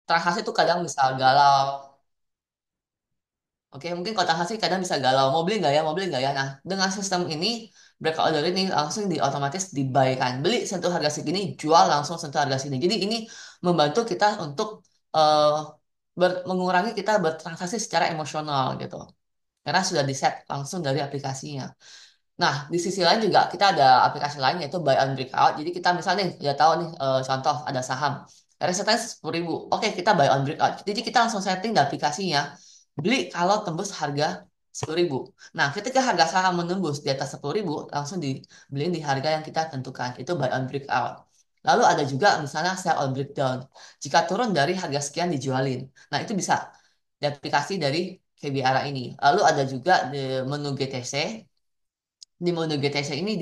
transaksi tuh kadang bisa galau. Oke, mungkin kalau transaksi kadang bisa galau. Mau beli nggak ya? Mau beli nggak ya? Nah, dengan sistem ini, breakout order ini langsung di otomatis dibayarkan. Beli sentuh harga segini, jual langsung sentuh harga segini. Jadi ini membantu kita untuk eh, mengurangi kita bertransaksi secara emosional gitu. Karena sudah di set langsung dari aplikasinya. Nah, di sisi lain juga kita ada aplikasi lain yaitu buy on breakout. Jadi kita misalnya nih, udah tahu nih contoh ada saham. RSI 10.000. Oke, kita buy on breakout. Jadi kita langsung setting di aplikasinya. Beli kalau tembus harga 10.000. Nah, ketika harga saham menembus di atas 10.000, langsung dibeliin di harga yang kita tentukan. Itu buy on breakout. Lalu ada juga misalnya sell on breakdown. Jika turun dari harga sekian dijualin. Nah, itu bisa di aplikasi dari KBRA ini. Lalu ada juga di menu GTC. Di mode GTC ini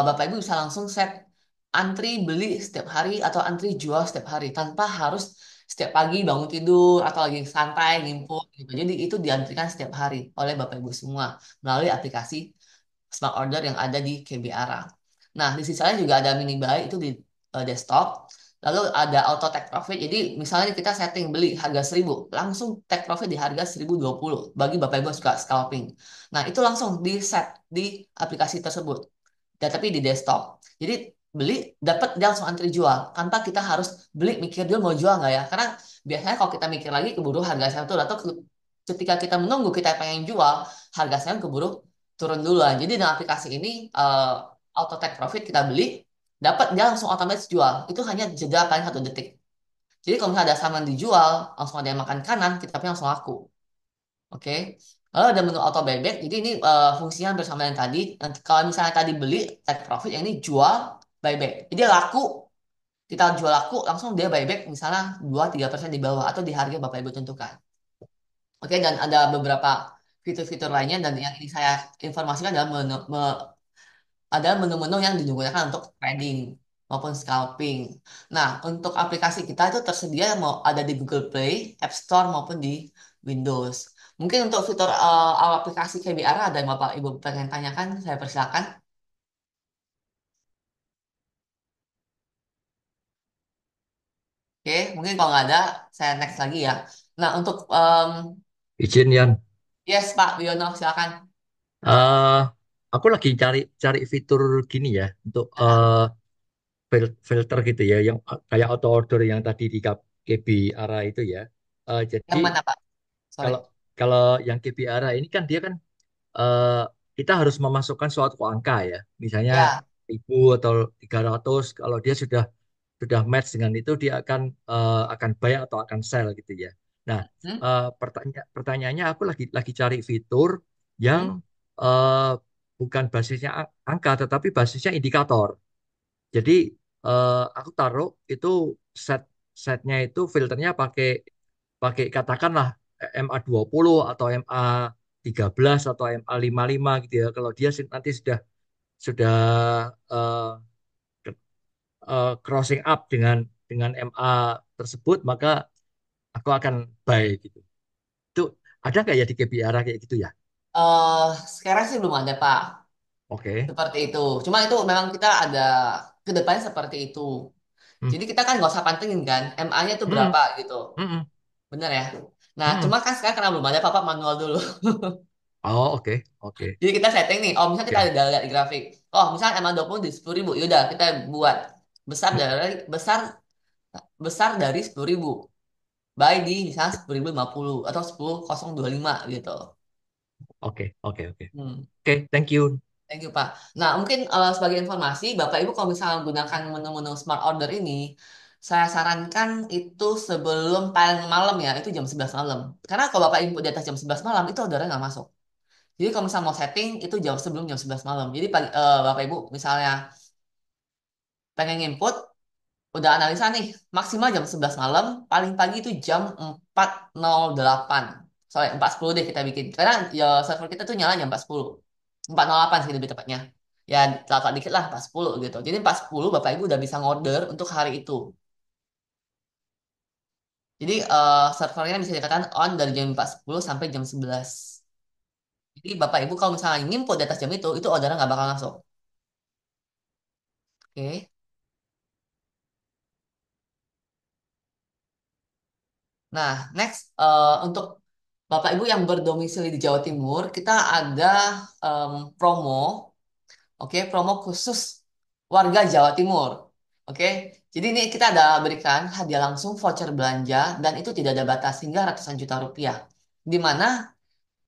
Bapak Ibu bisa langsung set antri beli setiap hari atau antri jual setiap hari tanpa harus setiap pagi bangun tidur atau lagi santai ngimpul gitu. Jadi itu diantrikan setiap hari oleh Bapak Ibu semua melalui aplikasi Smart Order yang ada di KBRA. Nah, di sisi lain juga ada mini buy itu di desktop. Lalu ada auto take profit. Jadi misalnya kita setting beli harga 1.000, langsung take profit di harga 1.020 bagi Bapak Ibu yang suka scalping. Nah, itu langsung di set di aplikasi tersebut. Dan tapi di desktop. Jadi beli dapat dia langsung antri jual tanpa kita harus beli mikir dulu mau jual nggak ya. Karena biasanya kalau kita mikir lagi keburu harga saham tuh atau ketika kita menunggu kita pengen jual harga saham keburu turun duluan. Jadi dengan aplikasi ini auto take profit kita beli dapat dia langsung otomatis jual. Itu hanya jeda paling 1 detik. Jadi kalau misalnya ada saham yang dijual langsung ada yang makan kanan kita punya langsung laku. Oke. Lalu ada menu auto buyback. Jadi ini fungsinya hampir sama yang tadi. Nanti kalau misalnya tadi beli take profit, yang ini jual buyback. Jadi laku, kita jual laku langsung dia buyback misalnya 2-3% di bawah atau di harga Bapak Ibu tentukan. Oke, dan ada beberapa fitur-fitur lainnya dan yang ini saya informasikan adalah ada menu-menu yang digunakan untuk trading maupun scalping. Nah, untuk aplikasi kita itu tersedia mau ada di Google Play, App Store maupun di Windows. Mungkin untuk fitur aplikasi KBR ada yang Bapak Ibu pengen tanyakan, saya persilakan. Oke, mungkin kalau nggak ada, saya next lagi ya. Nah, untuk Izin Yan. yes Pak Wiono, silakan. Eh, aku lagi cari cari fitur gini ya untuk Ah, filter gitu ya, yang kayak auto order yang tadi di KB Ara itu ya. Jadi yang mana Pak? Sorry. kalau kalau yang KB Ara ini kan dia kan eh, kita harus memasukkan suatu angka ya, misalnya Ya. 1.000 atau 300. Kalau dia sudah match dengan itu, dia akan buy atau akan sell gitu ya. Nah, Hmm? pertanyaannya aku lagi cari fitur yang Hmm? eh, bukan basisnya angka, tetapi basisnya indikator. Jadi aku taruh itu set setnya itu filternya pakai pakai katakanlah MA 20 atau MA 13 atau MA 55 gitu ya. Kalau dia nanti sudah eh, crossing up dengan MA tersebut, maka aku akan buy gitu. Itu ada nggak ya di KBR kayak gitu ya? eh Sekarang sih belum ada Pak. Oke. Seperti itu. Cuma itu memang kita ada ke depannya seperti itu. Hmm. Jadi kita kan nggak usah pantengin kan, MA-nya tuh Hmm. berapa gitu. Hmm. Bener ya? Nah, Hmm. cuma kan sekarang karena belum ada papa manual dulu. Oh, oke. Oke. Jadi kita setting nih, oh misalnya kita Oke. ada lihat di grafik. Oh, misalnya MA 20 di 10.000. Yaudah, kita buat besar dari 10.000. Buy di misalnya 10.050 atau 10.025 gitu. Oke. Oke. Oke. Hmm. Oke, thank you. Thank you, Pak. Nah, mungkin sebagai informasi, Bapak Ibu kalau misalnya gunakan menu-menu smart order ini, saya sarankan itu sebelum paling malam ya, itu jam 11 malam. Karena kalau Bapak Ibu di atas jam 11 malam, itu ordernya nggak masuk. Jadi kalau misalnya mau setting, itu jam sebelum jam 11 malam. Jadi Bapak Ibu misalnya pengen input, udah analisa nih, maksimal jam 11 malam, paling pagi itu jam 4.08. Sorry, 4.10 deh kita bikin. Karena ya server kita tuh nyala jam 4.10. 4.08 sih lebih tepatnya. Ya, telat dikit lah, 4.10 gitu. Jadi 4.10 Bapak Ibu udah bisa ngorder untuk hari itu. Jadi servernya bisa dikatakan on dari jam 4.10 sampai jam 11. Jadi Bapak Ibu kalau misalnya ngimput di atas jam itu ordernya nggak bakal masuk. Oke. Nah, next untuk Bapak Ibu yang berdomisili di Jawa Timur, kita ada promo, oke, promo khusus warga Jawa Timur, oke. Jadi ini kita ada berikan hadiah langsung voucher belanja dan itu tidak ada batas hingga ratusan juta rupiah, di mana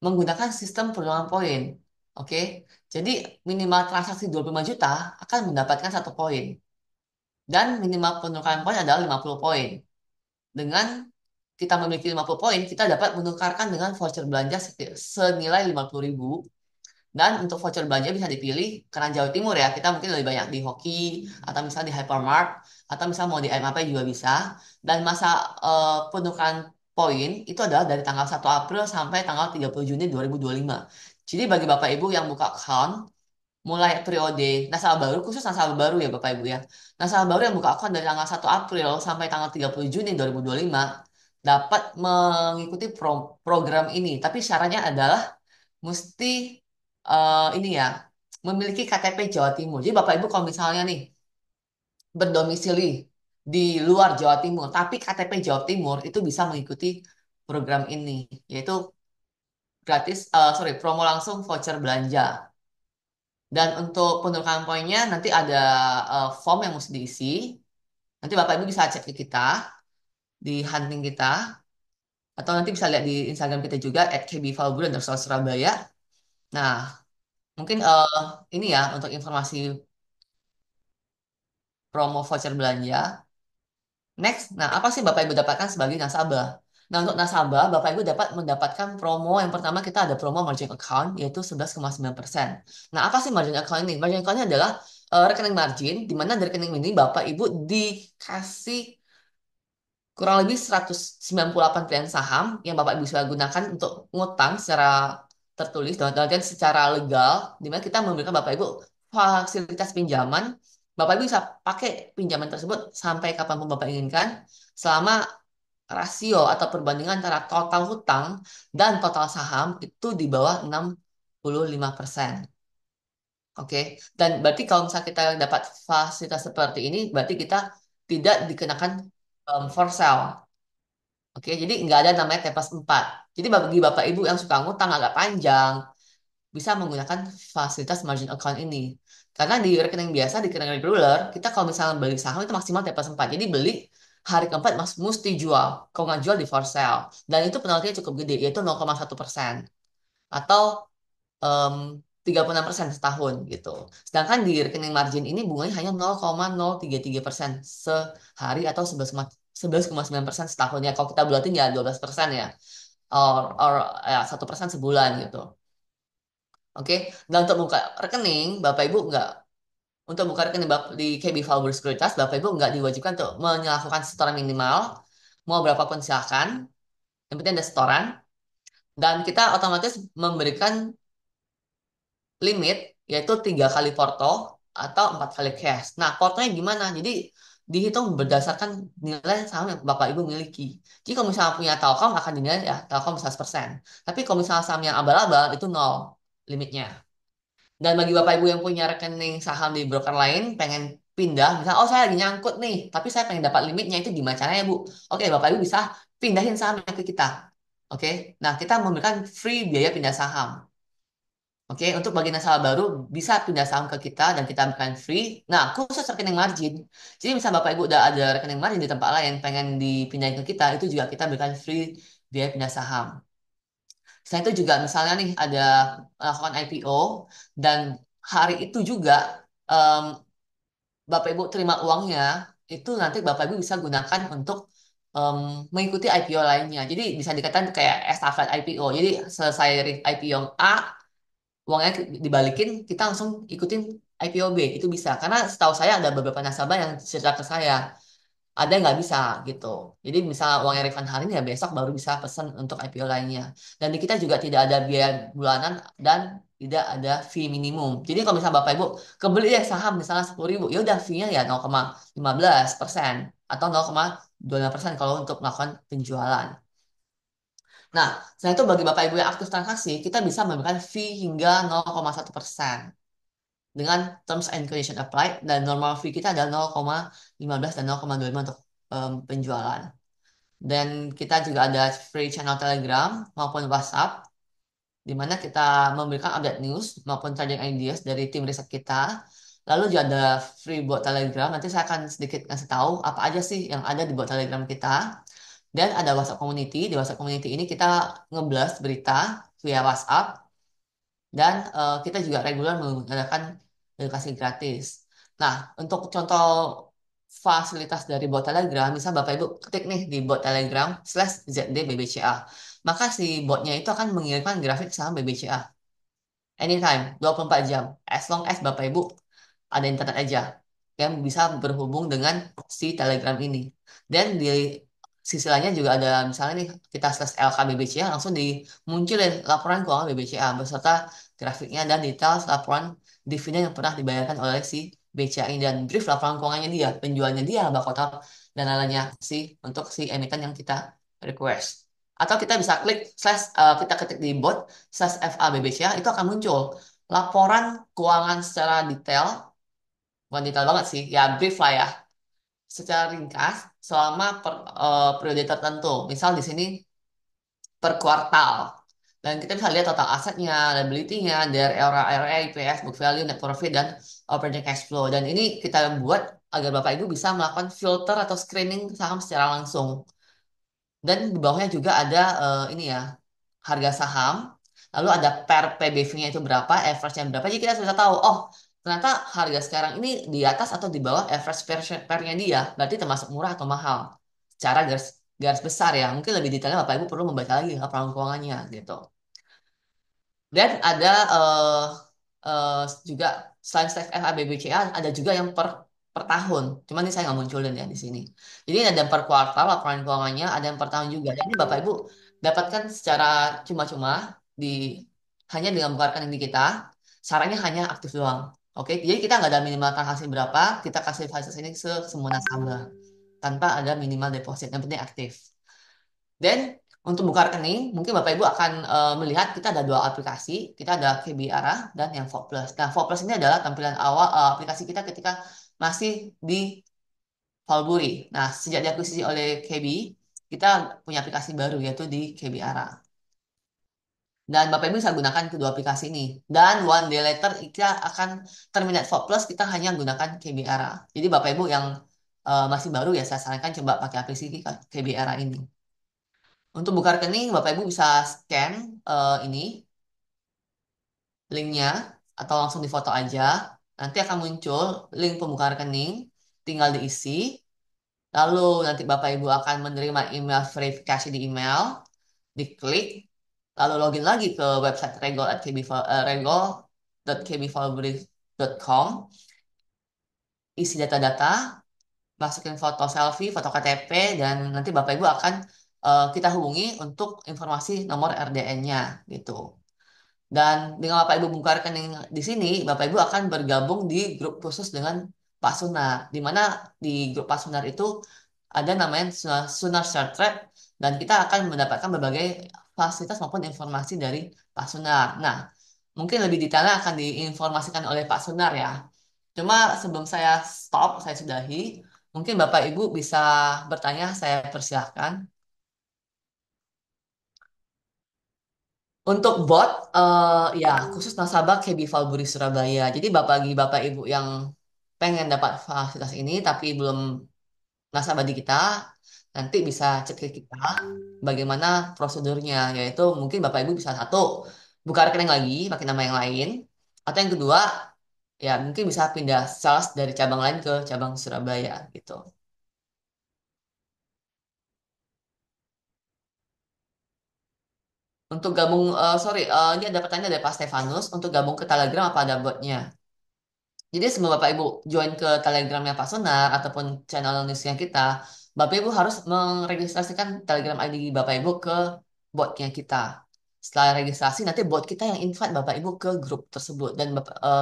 menggunakan sistem pengurangan poin, oke. Jadi minimal transaksi 25 juta akan mendapatkan 1 poin dan minimal penukaran poin adalah 50 poin. Dengan kita memiliki 50 poin, kita dapat menukarkan dengan voucher belanja senilai 50.000. Dan untuk voucher belanja bisa dipilih karena Jawa Timur ya, kita mungkin lebih banyak di Hoki, atau misalnya di Hypermart, atau misalnya mau di MAP juga bisa. Dan masa penukaran poin itu adalah dari tanggal 1 April sampai tanggal 30 Juni 2025. Jadi bagi Bapak Ibu yang buka account, mulai periode nasabah baru, khusus nasabah baru ya Bapak Ibu ya. Nasabah baru yang buka akun dari tanggal 1 April sampai tanggal 30 Juni 2025 dapat mengikuti program ini. Tapi syaratnya adalah mesti ini ya, memiliki KTP Jawa Timur. Jadi Bapak Ibu kalau misalnya nih berdomisili di luar Jawa Timur, tapi KTP Jawa Timur itu bisa mengikuti program ini, yaitu gratis, sorry, promo langsung voucher belanja. Dan untuk penukaran poinnya nanti ada form yang mesti diisi. Nanti Bapak Ibu bisa cek ke kita di hunting kita atau nanti bisa lihat di Instagram kita juga @kbvalbro_Surabaya. Nah, mungkin ini ya untuk informasi promo voucher belanja. Next, nah apa sih Bapak Ibu dapatkan sebagai nasabah? Nah, untuk nasabah, Bapak Ibu dapat mendapatkan promo yang pertama kita ada promo margin account yaitu 11,9%. Nah, apa sih margin account ini? Margin account ini adalah rekening margin di mana dari rekening ini Bapak Ibu dikasih kurang lebih 198 pilihan saham yang Bapak bisa gunakan untuk ngutang secara tertulis dan secara legal, di mana kita memberikan Bapak Ibu fasilitas pinjaman. Bapak Ibu bisa pakai pinjaman tersebut sampai kapanpun Bapak inginkan, selama rasio atau perbandingan antara total hutang dan total saham itu di bawah 65%. Oke, dan berarti kalau misalnya kita dapat fasilitas seperti ini, berarti kita tidak dikenakan for sale. Oke, jadi nggak ada namanya T+4. Jadi bagi Bapak Ibu yang suka ngutang agak panjang, bisa menggunakan fasilitas margin account ini. Karena di rekening biasa, di rekening regular, kita kalau misalnya beli saham itu maksimal T+4. Jadi beli hari keempat mesti jual. Kalau nggak jual di for sale. Dan itu penaltinya cukup gede, yaitu 0,1%. Atau em, 36% setahun gitu. Sedangkan di rekening margin ini bunganya hanya 0,033% sehari atau 11,9% setahun ya. Kalau kita bulatin ya 12% ya. Or ya 1% sebulan gitu. Oke. Dan untuk buka rekening, Bapak Ibu nggak untuk buka rekening di KB Valbur Sekuritas, Bapak Ibu nggak diwajibkan untuk melakukan setoran minimal. Mau berapapun silakan. Yang penting ada setoran. Dan kita otomatis memberikan limit yaitu 3 kali porto atau 4 kali cash. Nah, portonya gimana? Jadi dihitung berdasarkan nilai saham yang Bapak Ibu miliki. Jadi kalau misalnya punya Telkom akan dinilai ya Telkom 100%. Tapi kalau misalnya saham yang abal-abal itu nol limitnya. Dan bagi Bapak Ibu yang punya rekening saham di broker lain pengen pindah, misalnya oh saya lagi nyangkut nih, tapi saya pengen dapat limitnya itu gimana caranya Bu? Oke, Bapak Ibu bisa pindahin sahamnya ke kita. Oke, nah kita memberikan free biaya pindah saham. Oke, untuk bagi nasabah baru bisa pindah saham ke kita dan kita berikan free. Nah, khusus rekening margin. Jadi misalnya Bapak Ibu udah ada rekening margin di tempat lain pengen dipindahin ke kita, itu juga kita berikan free biaya pindah saham. Selain itu juga misalnya nih ada melakukan IPO dan hari itu juga em, Bapak Ibu terima uangnya, itu nanti Bapak Ibu bisa gunakan untuk em, mengikuti IPO lainnya. Jadi bisa dikatakan kayak estafet IPO. Jadi selesai IPO A, uangnya dibalikin, kita langsung ikutin IPO B. Itu bisa. Karena setahu saya ada beberapa nasabah yang cerita ke saya, ada yang nggak bisa gitu. Jadi misalnya uangnya refund hari ini ya besok baru bisa pesan untuk IPO lainnya. Dan di kita juga tidak ada biaya bulanan dan tidak ada fee minimum. Jadi kalau misalnya Bapak Ibu kebeli ya saham misalnya 10.000, ya udah fee-nya ya 0,15% atau 0,25% kalau untuk melakukan penjualan. Nah, selain itu bagi Bapak Ibu yang aktif transaksi, kita bisa memberikan fee hingga 0,1% dengan terms and condition applied dan normal fee kita adalah 0,15 dan 0,25 untuk penjualan. Dan kita juga ada free channel Telegram maupun WhatsApp, di mana kita memberikan update news maupun trading ideas dari tim riset kita. Lalu juga ada free bot Telegram. Nanti saya akan sedikit kasih tahu apa aja sih yang ada di bot Telegram kita. Dan ada WhatsApp Community. Di WhatsApp Community ini kita ngeblast berita via WhatsApp. Dan kita juga reguler menggunakan edukasi gratis. Nah, untuk contoh fasilitas dari bot Telegram, misal Bapak Ibu ketik nih di bot Telegram /ZDBBCA. Maka si botnya itu akan mengirimkan grafik saham BBCA. Anytime, 24 jam. As long as Bapak Ibu ada internet aja yang bisa berhubung dengan si Telegram ini. Dan di sisi lainnya juga ada misalnya nih kita slash LKBBCA langsung dimunculin laporan keuangan BBCA beserta grafiknya dan detail laporan dividen yang pernah dibayarkan oleh si BCA ini dan brief laporan keuangannya dia, penjualnya dia, laba kotor dan lainnya si untuk si emiten yang kita request. Atau kita bisa klik slash kita ketik di bot slash FABBCA itu akan muncul laporan keuangan secara detail, bukan detail banget sih, ya brief lah ya, secara ringkas selama periode tertentu. Misal di sini per kuartal. Dan kita bisa lihat total asetnya, liability-nya, dari ROA, EPS, book value, net profit, dan operating cash flow. Dan ini kita buat agar Bapak Ibu bisa melakukan filter atau screening saham secara langsung. Dan di bawahnya juga ada ini ya, harga saham. Lalu ada per PBV-nya itu berapa, average-nya berapa. Jadi kita sudah tahu, oh ternyata harga sekarang ini di atas atau di bawah average per-nya dia. Berarti termasuk murah atau mahal. Secara garis, garis besar ya. Mungkin lebih detailnya Bapak Ibu perlu membaca lagi laporan keuangannya gitu. Dan ada eh, juga selain Step FABBCA ada juga yang per tahun. Cuman ini saya nggak munculin ya di sini. Jadi ada yang per kuartal laporan keuangannya, ada yang per tahun juga. Dan ini Bapak Ibu dapatkan secara cuma-cuma di hanya dengan membukarkan ini kita. Sarannya hanya aktif doang. Oke, jadi kita nggak ada minimal transaksi berapa, kita kasih fasilitas ini ke semua nasabah tanpa ada minimal deposit. Yang penting aktif. Dan untuk buka rekening, mungkin Bapak Ibu akan melihat kita ada dua aplikasi. Kita ada KB Arah dan yang Fog Plus. Nah, Fog Plus ini adalah tampilan awal aplikasi kita ketika masih di Valburi. Nah, sejak diakuisisi oleh KB, kita punya aplikasi baru yaitu di KB Arah. Dan Bapak Ibu bisa gunakan kedua aplikasi ini. Dan one day later kita akan terminate Fog Plus, kita hanya gunakan KB Arah. Jadi Bapak Ibu yang masih baru ya saya sarankan coba pakai aplikasi KB Arah ini. Untuk buka rekening, Bapak Ibu bisa scan ini linknya atau langsung difoto aja. Nanti akan muncul link pembukaan rekening, tinggal diisi. Lalu nanti Bapak Ibu akan menerima email verifikasi di email, diklik, lalu login lagi ke website regol.kbvalbury.com, isi data-data, masukin foto selfie, foto KTP, dan nanti Bapak Ibu akan kita hubungi untuk informasi nomor RDN-nya gitu. Dan dengan Bapak Ibu buka rekening di sini, Bapak Ibu akan bergabung di grup khusus dengan Pak Sunar, di mana di grup Pak Sunar itu ada namanya Sunar Share Trade, dan kita akan mendapatkan berbagai fasilitas maupun informasi dari Pak Sunar. Nah, mungkin lebih detailnya akan diinformasikan oleh Pak Sunar ya. Cuma sebelum saya stop, saya sudahi, mungkin Bapak Ibu bisa bertanya, saya persilahkan. Untuk bot, ya khusus nasabah KB Valburi Surabaya. Jadi bagi Bapak Ibu yang pengen dapat fasilitas ini tapi belum nasabah di kita, nanti bisa cek ke kita bagaimana prosedurnya. Yaitu mungkin Bapak Ibu bisa satu, buka rekening lagi pakai nama yang lain. Atau yang kedua, ya mungkin bisa pindah sales dari cabang lain ke cabang Surabaya gitu. Untuk gabung, sorry, ini ada pertanyaan dari Pak Stefanus. Untuk gabung ke Telegram apa ada botnya? Jadi sebelum Bapak Ibu join ke Telegramnya Pak Sonar ataupun channel newsnya kita, Bapak Ibu harus meregistrasikan Telegram ID Bapak Ibu ke botnya kita. Setelah registrasi, nanti bot kita yang invite Bapak Ibu ke grup tersebut. Dan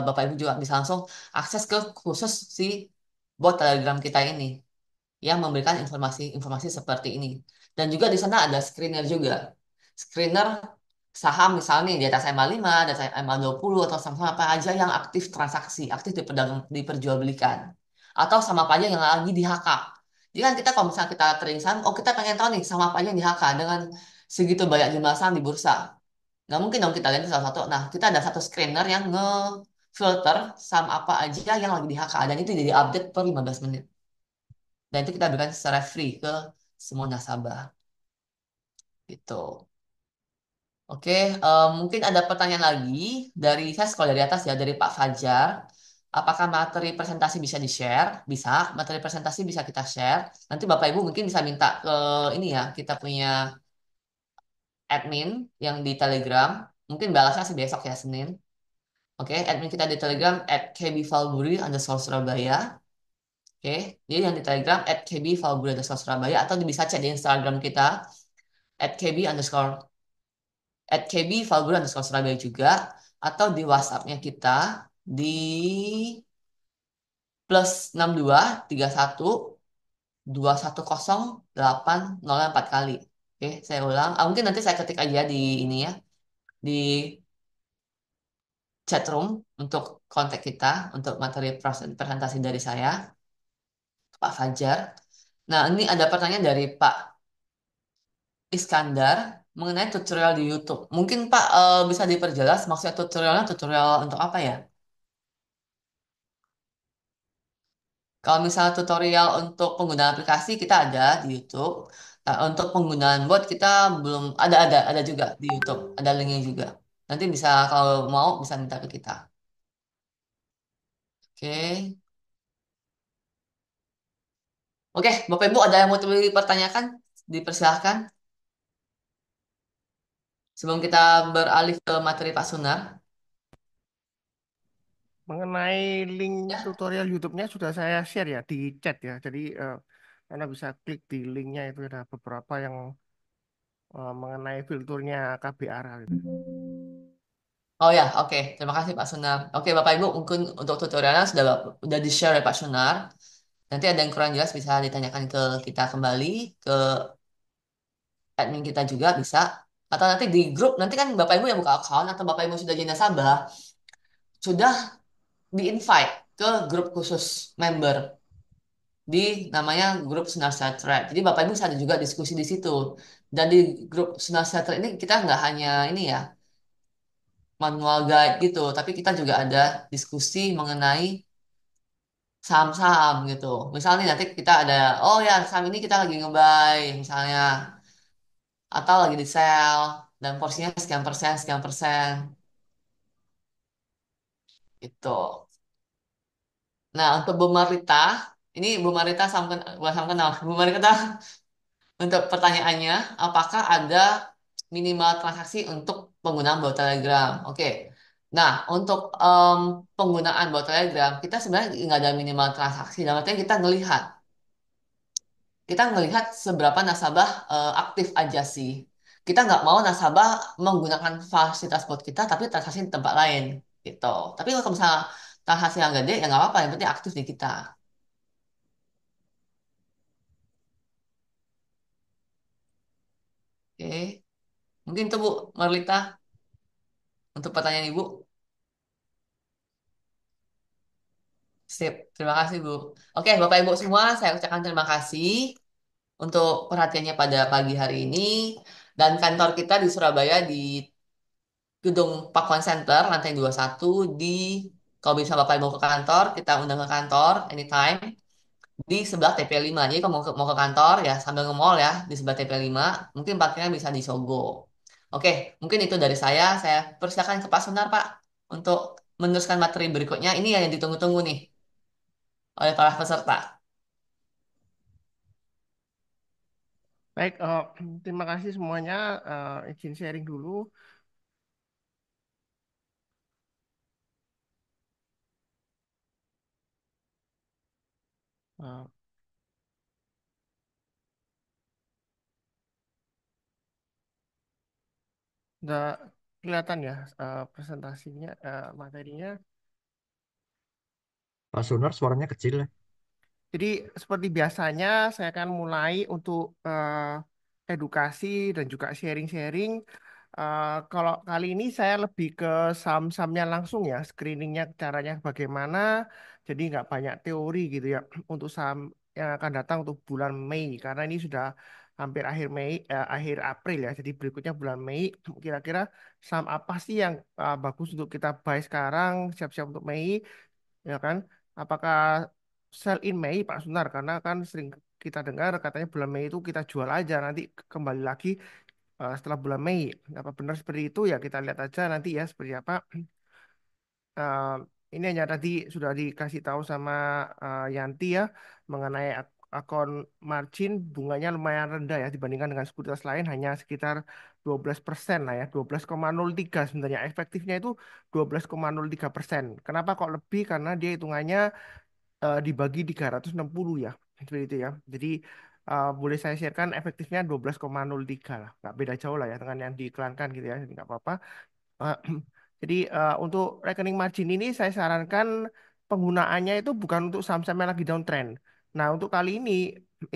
Bapak Ibu juga bisa langsung akses ke khusus si bot Telegram kita ini yang memberikan informasi-informasi seperti ini. Dan juga di sana ada screener juga. Screener saham misalnya nih di atas MA5, di atas MA20 atau saham apa aja yang aktif transaksi, aktif diperjualbelikan. Atau sama apa aja yang lagi di HK. Jadi kan kita kalau misalnya kita trading saham, oh kita pengen tahu nih sama apa aja yang di HK dengan segitu banyak jumlah saham di bursa. Nggak mungkin dong kita ganti salah satu. Nah, kita ada satu screener yang nge-filter saham apa aja yang lagi di HK. Dan itu jadi update per 15 menit. Dan itu kita berikan secara free ke semua nasabah. Gitu. Oke, mungkin ada pertanyaan lagi dari saya sekolah dari atas ya, dari Pak Fajar. Apakah materi presentasi bisa di-share? Bisa, materi presentasi bisa kita share. Nanti Bapak Ibu mungkin bisa minta ke ini ya, kita punya admin yang di Telegram. Mungkin balasnya sih besok ya, Senin. Oke, admin kita di Telegram @kbvalburi_Surabaya. Oke, jadi yang di Telegram @kbvalburi_Surabaya atau bisa cek di Instagram kita @kb_, @kbvalburi_Surabaya juga atau di WhatsAppnya kita di +62 31 2108 kali. Oke, saya ulang. Mungkin nanti saya ketik aja di ini ya, di chat room untuk kontak kita untuk materi presentasi dari saya, Pak Fajar. Nah, ini ada pertanyaan dari Pak Iskandar mengenai tutorial di YouTube. Mungkin Pak bisa diperjelas maksudnya tutorialnya tutorial untuk apa ya? Kalau misalnya tutorial untuk penggunaan aplikasi kita ada di YouTube. Nah, untuk penggunaan bot kita belum ada juga di YouTube, ada linknya juga. Nanti bisa kalau mau bisa minta ke kita. Oke. Oke, Bapak Ibu ada yang mau dipertanyakan? Dipersilahkan sebelum kita beralih ke materi Pak Sunar. Mengenai link Ya. tutorial YouTube-nya sudah saya share ya di chat ya. Jadi Anda bisa klik di linknya itu ada beberapa yang mengenai filternya KBR gitu. Oh ya, oke. Terima kasih Pak Sunar. Oke, Bapak Ibu, mungkin untuk tutorialnya sudah di-share ya Pak Sunar. Nanti ada yang kurang jelas bisa ditanyakan ke kita kembali, ke admin kita juga bisa. Atau nanti di grup, nanti kan Bapak Ibu yang buka account atau Bapak Ibu sudah jadi nasabah, sudah di-invite ke grup khusus member di namanya grup Sunar Sejahtera. Jadi Bapak Ibu bisa ada juga diskusi di situ. Dan di grup Sunar Sejahtera ini kita nggak hanya ini ya, manual guide gitu, tapi kita juga ada diskusi mengenai saham-saham gitu. Misalnya nanti kita ada, oh ya saham ini kita lagi nge-buy misalnya, atau lagi di sell, dan porsinya sekian persen, gitu. Nah, untuk Bu Marita, ini Bu Marita bukan sama kenal. Bu Marita, untuk pertanyaannya, apakah ada minimal transaksi untuk penggunaan bot Telegram? Oke. Nah, untuk penggunaan bot Telegram, kita sebenarnya nggak ada minimal transaksi. Dalam artinya kita ngelihat seberapa nasabah aktif aja sih. Kita nggak mau nasabah menggunakan fasilitas bot kita, tapi transaksi di tempat lain, gitu. Tapi kalau misalnya transaksi yang gede, ya nggak apa-apa. Yang penting aktif di kita. Oke, mungkin itu Bu Marlita untuk pertanyaan Ibu. Sip, terima kasih Bu. Oke, Bapak Ibu semua, saya ucapkan terima kasih untuk perhatiannya pada pagi hari ini. Dan kantor kita di Surabaya di Gedung Pakuan Center, lantai 21 di, kalau bisa Bapak Ibu ke kantor, kita undang ke kantor anytime di sebelah TP5. Jadi kalau mau ke kantor ya sambil nge-mall ya di sebelah TP5, mungkin parkirnya bisa di Sogo. Oke, mungkin itu dari saya. Saya persilakan ke Pak Sunar, Pak, untuk meneruskan materi berikutnya. Ini yang ditunggu-tunggu nih oleh para peserta. Baik, terima kasih semuanya. Izin sharing dulu. Eh, Udah kelihatan ya presentasinya, materinya. Pak Sunar suaranya kecil ya. Jadi seperti biasanya saya akan mulai untuk edukasi dan juga sharing-sharing. Kalau kali ini saya lebih ke saham-sahamnya langsung ya, screeningnya caranya bagaimana. Jadi nggak banyak teori gitu ya untuk saham. yang akan datang untuk bulan Mei karena ini sudah hampir akhir Mei, akhir April ya. Jadi berikutnya bulan Mei, kira-kira saham apa sih yang bagus untuk kita buy sekarang, siap-siap untuk Mei, ya kan? Apakah sell in Mei, Pak Sunar? Karena kan sering kita dengar katanya bulan Mei itu kita jual aja, nanti kembali lagi setelah bulan Mei. Apa benar seperti itu? Ya kita lihat aja nanti ya seperti apa. Eh, ini hanya tadi sudah dikasih tahu sama Yanti ya mengenai akun margin bunganya lumayan rendah ya dibandingkan dengan sekuritas lain hanya sekitar 12% lah ya 12,03 sebenarnya efektifnya itu 12,03%. Kenapa kok lebih? Karena dia hitungannya dibagi 360 ya seperti itu ya. Jadi boleh saya sharekan efektifnya 12,03 lah nggak beda jauh lah ya dengan yang diiklankan gitu ya. Jadi nggak apa-apa. Eh, Jadi untuk rekening margin ini saya sarankan penggunaannya itu bukan untuk saham-saham yang lagi downtrend. Nah untuk kali ini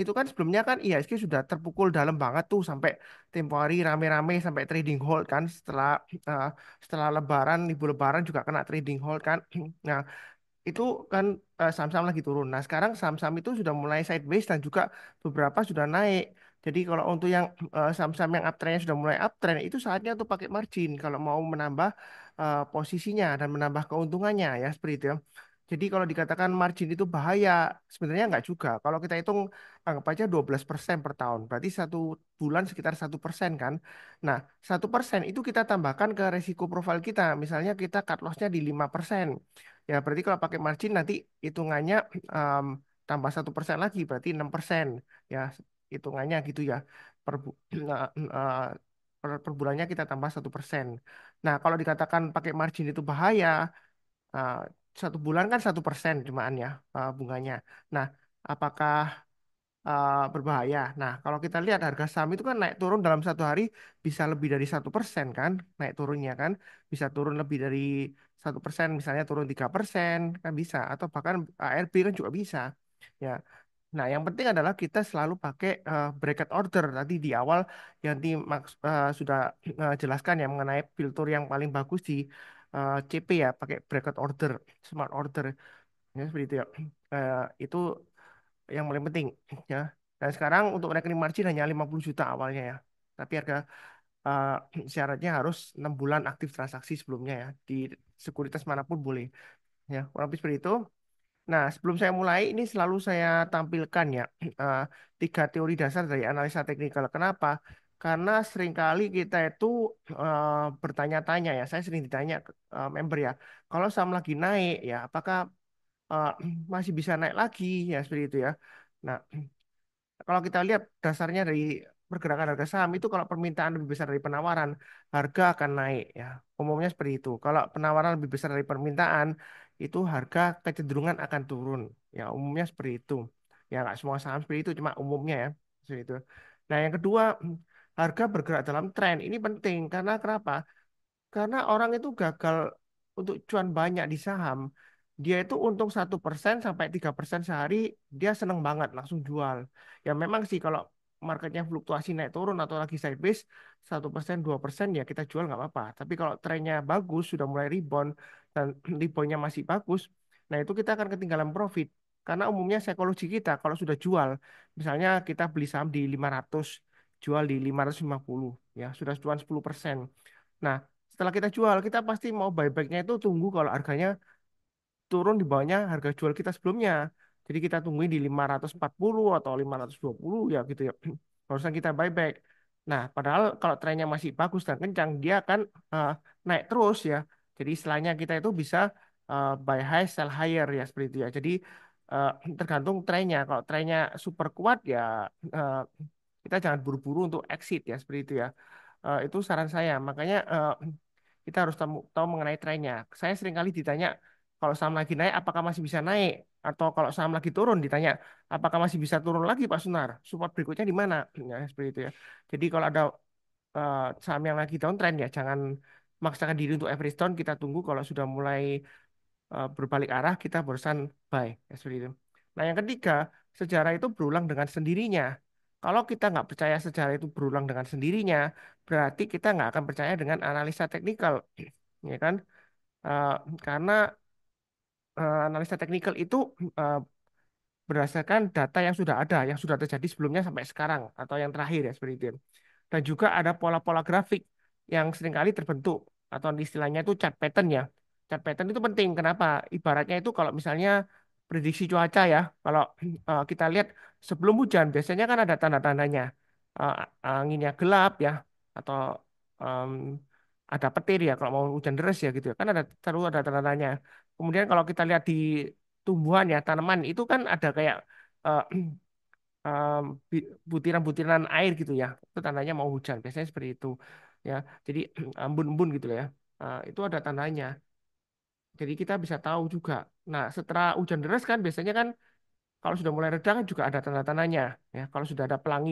itu kan sebelumnya kan IHSG sudah terpukul dalam banget tuh sampai tempo hari rame-rame sampai trading hold kan eh, setelah Lebaran, libur Lebaran juga kena trading hold kan. Nah itu kan saham-saham lagi turun. Nah, sekarang saham-saham itu sudah mulai sideways dan juga beberapa sudah naik. Jadi kalau untuk yang saham-saham yang uptrendnya sudah mulai uptrend, itu saatnya untuk pakai margin kalau mau menambah posisinya dan menambah keuntungannya ya seperti itu ya. Jadi kalau dikatakan margin itu bahaya, sebenarnya nggak juga. Kalau kita hitung anggap aja 12% per tahun, berarti satu bulan sekitar 1% kan. Nah, 1% itu kita tambahkan ke resiko profil kita. Misalnya kita cut loss-nya di 5%. Ya, berarti kalau pakai margin nanti hitungannya em, tambah 1% lagi, berarti 6%. Ya, hitungannya gitu ya. Per, bu- eh, eh, per bulannya kita tambah 1%. Nah, kalau dikatakan pakai margin itu bahaya, eh, satu bulan kan 1% cumaan ya bunganya. Nah, apakah berbahaya? Nah, kalau kita lihat harga saham itu kan naik turun dalam satu hari bisa lebih dari 1% kan, naik turunnya kan, bisa turun lebih dari 1%, misalnya turun 3% kan bisa, atau bahkan ARB kan juga bisa. Ya, nah, yang penting adalah kita selalu pakai bracket order. Tadi di awal yang sudah jelaskan ya mengenai filter yang paling bagus di CP ya, pakai bracket order, smart order. Ya, seperti itu ya. Itu yang paling penting ya. Dan sekarang untuk rekening margin hanya 50 juta awalnya ya. Tapi harga eh, syaratnya harus 6 bulan aktif transaksi sebelumnya ya. Di sekuritas manapun boleh. Ya, kurang lebih seperti itu. Nah, sebelum saya mulai, ini selalu saya tampilkan ya eh, tiga teori dasar dari analisa teknikal. Kenapa? Karena seringkali kita itu bertanya-tanya ya. Saya sering ditanya member ya, kalau saham lagi naik ya, apakah eh, masih bisa naik lagi ya seperti itu ya. Nah, kalau kita lihat dasarnya dari pergerakan harga saham itu kalau permintaan lebih besar dari penawaran, harga akan naik ya. Umumnya seperti itu. Kalau penawaran lebih besar dari permintaan, itu harga kecenderungan akan turun. Ya, umumnya seperti itu. Ya, nggak semua saham seperti itu, cuma umumnya ya. Seperti itu. Nah, yang kedua, harga bergerak dalam tren. Ini penting karena kenapa? Karena orang itu gagal untuk cuan banyak di saham. Dia itu untung 1% sampai 3% sehari, dia seneng banget langsung jual. Ya memang sih kalau marketnya fluktuasi naik turun atau lagi sideways 1% 2% ya kita jual nggak apa-apa. Tapi kalau trennya bagus sudah mulai rebound dan reboundnya masih bagus, nah itu kita akan ketinggalan profit. Karena umumnya psikologi kita kalau sudah jual, misalnya kita beli saham di 500, jual di 550, ya sudah cuan 10%. Nah, setelah kita jual, kita pasti mau buybacknya itu tunggu kalau harganya turun di bawahnya harga jual kita sebelumnya. Jadi kita tungguin di 540 atau 520 ya gitu ya. Barusan kita buyback. Nah, padahal kalau trennya masih bagus dan kencang, dia akan eh, naik terus ya. Jadi istilahnya kita itu bisa buy high, sell higher ya seperti itu ya. Jadi eh, tergantung trennya. Kalau trennya super kuat ya eh, kita jangan buru-buru untuk exit ya seperti itu ya. Itu saran saya. Makanya kita harus tahu mengenai trennya. Saya sering kali ditanya kalau saham lagi naik, apakah masih bisa naik? Atau kalau saham lagi turun, ditanya apakah masih bisa turun lagi, Pak Sunar? Support berikutnya di mana? Ya, seperti itu ya. Jadi kalau ada saham yang lagi downtrend ya, jangan maksakan diri untuk average down. Kita tunggu kalau sudah mulai berbalik arah, kita barusan buy. Ya, seperti itu. Nah, yang ketiga, sejarah itu berulang dengan sendirinya. Kalau kita nggak percaya sejarah itu berulang dengan sendirinya, berarti kita nggak akan percaya dengan analisa teknikal, ya kan? Eh, karena analisa teknikal itu eh, berdasarkan data yang sudah ada, yang sudah terjadi sebelumnya sampai sekarang atau yang terakhir ya seperti itu. Dan juga ada pola-pola grafik yang seringkali terbentuk atau istilahnya itu chart pattern ya. Chart pattern itu penting. Kenapa? Ibaratnya itu kalau misalnya prediksi cuaca ya, kalau kita lihat sebelum hujan biasanya kan ada tanda-tandanya. Eh, Anginnya gelap ya, atau em, ada petir ya kalau mau hujan deras ya gitu ya. Kan ada selalu ada tanda-tandanya. Kemudian kalau kita lihat di tumbuhan ya, tanaman itu kan ada kayak eh, em, butiran-butiran air gitu ya. Itu tandanya mau hujan. Biasanya seperti itu ya. Jadi embun-embun gitu ya. Itu ada tandanya. Jadi kita bisa tahu juga. Nah, setelah hujan deras kan biasanya kan kalau sudah mulai reda kan juga ada tanda-tandanya ya. Kalau sudah ada pelangi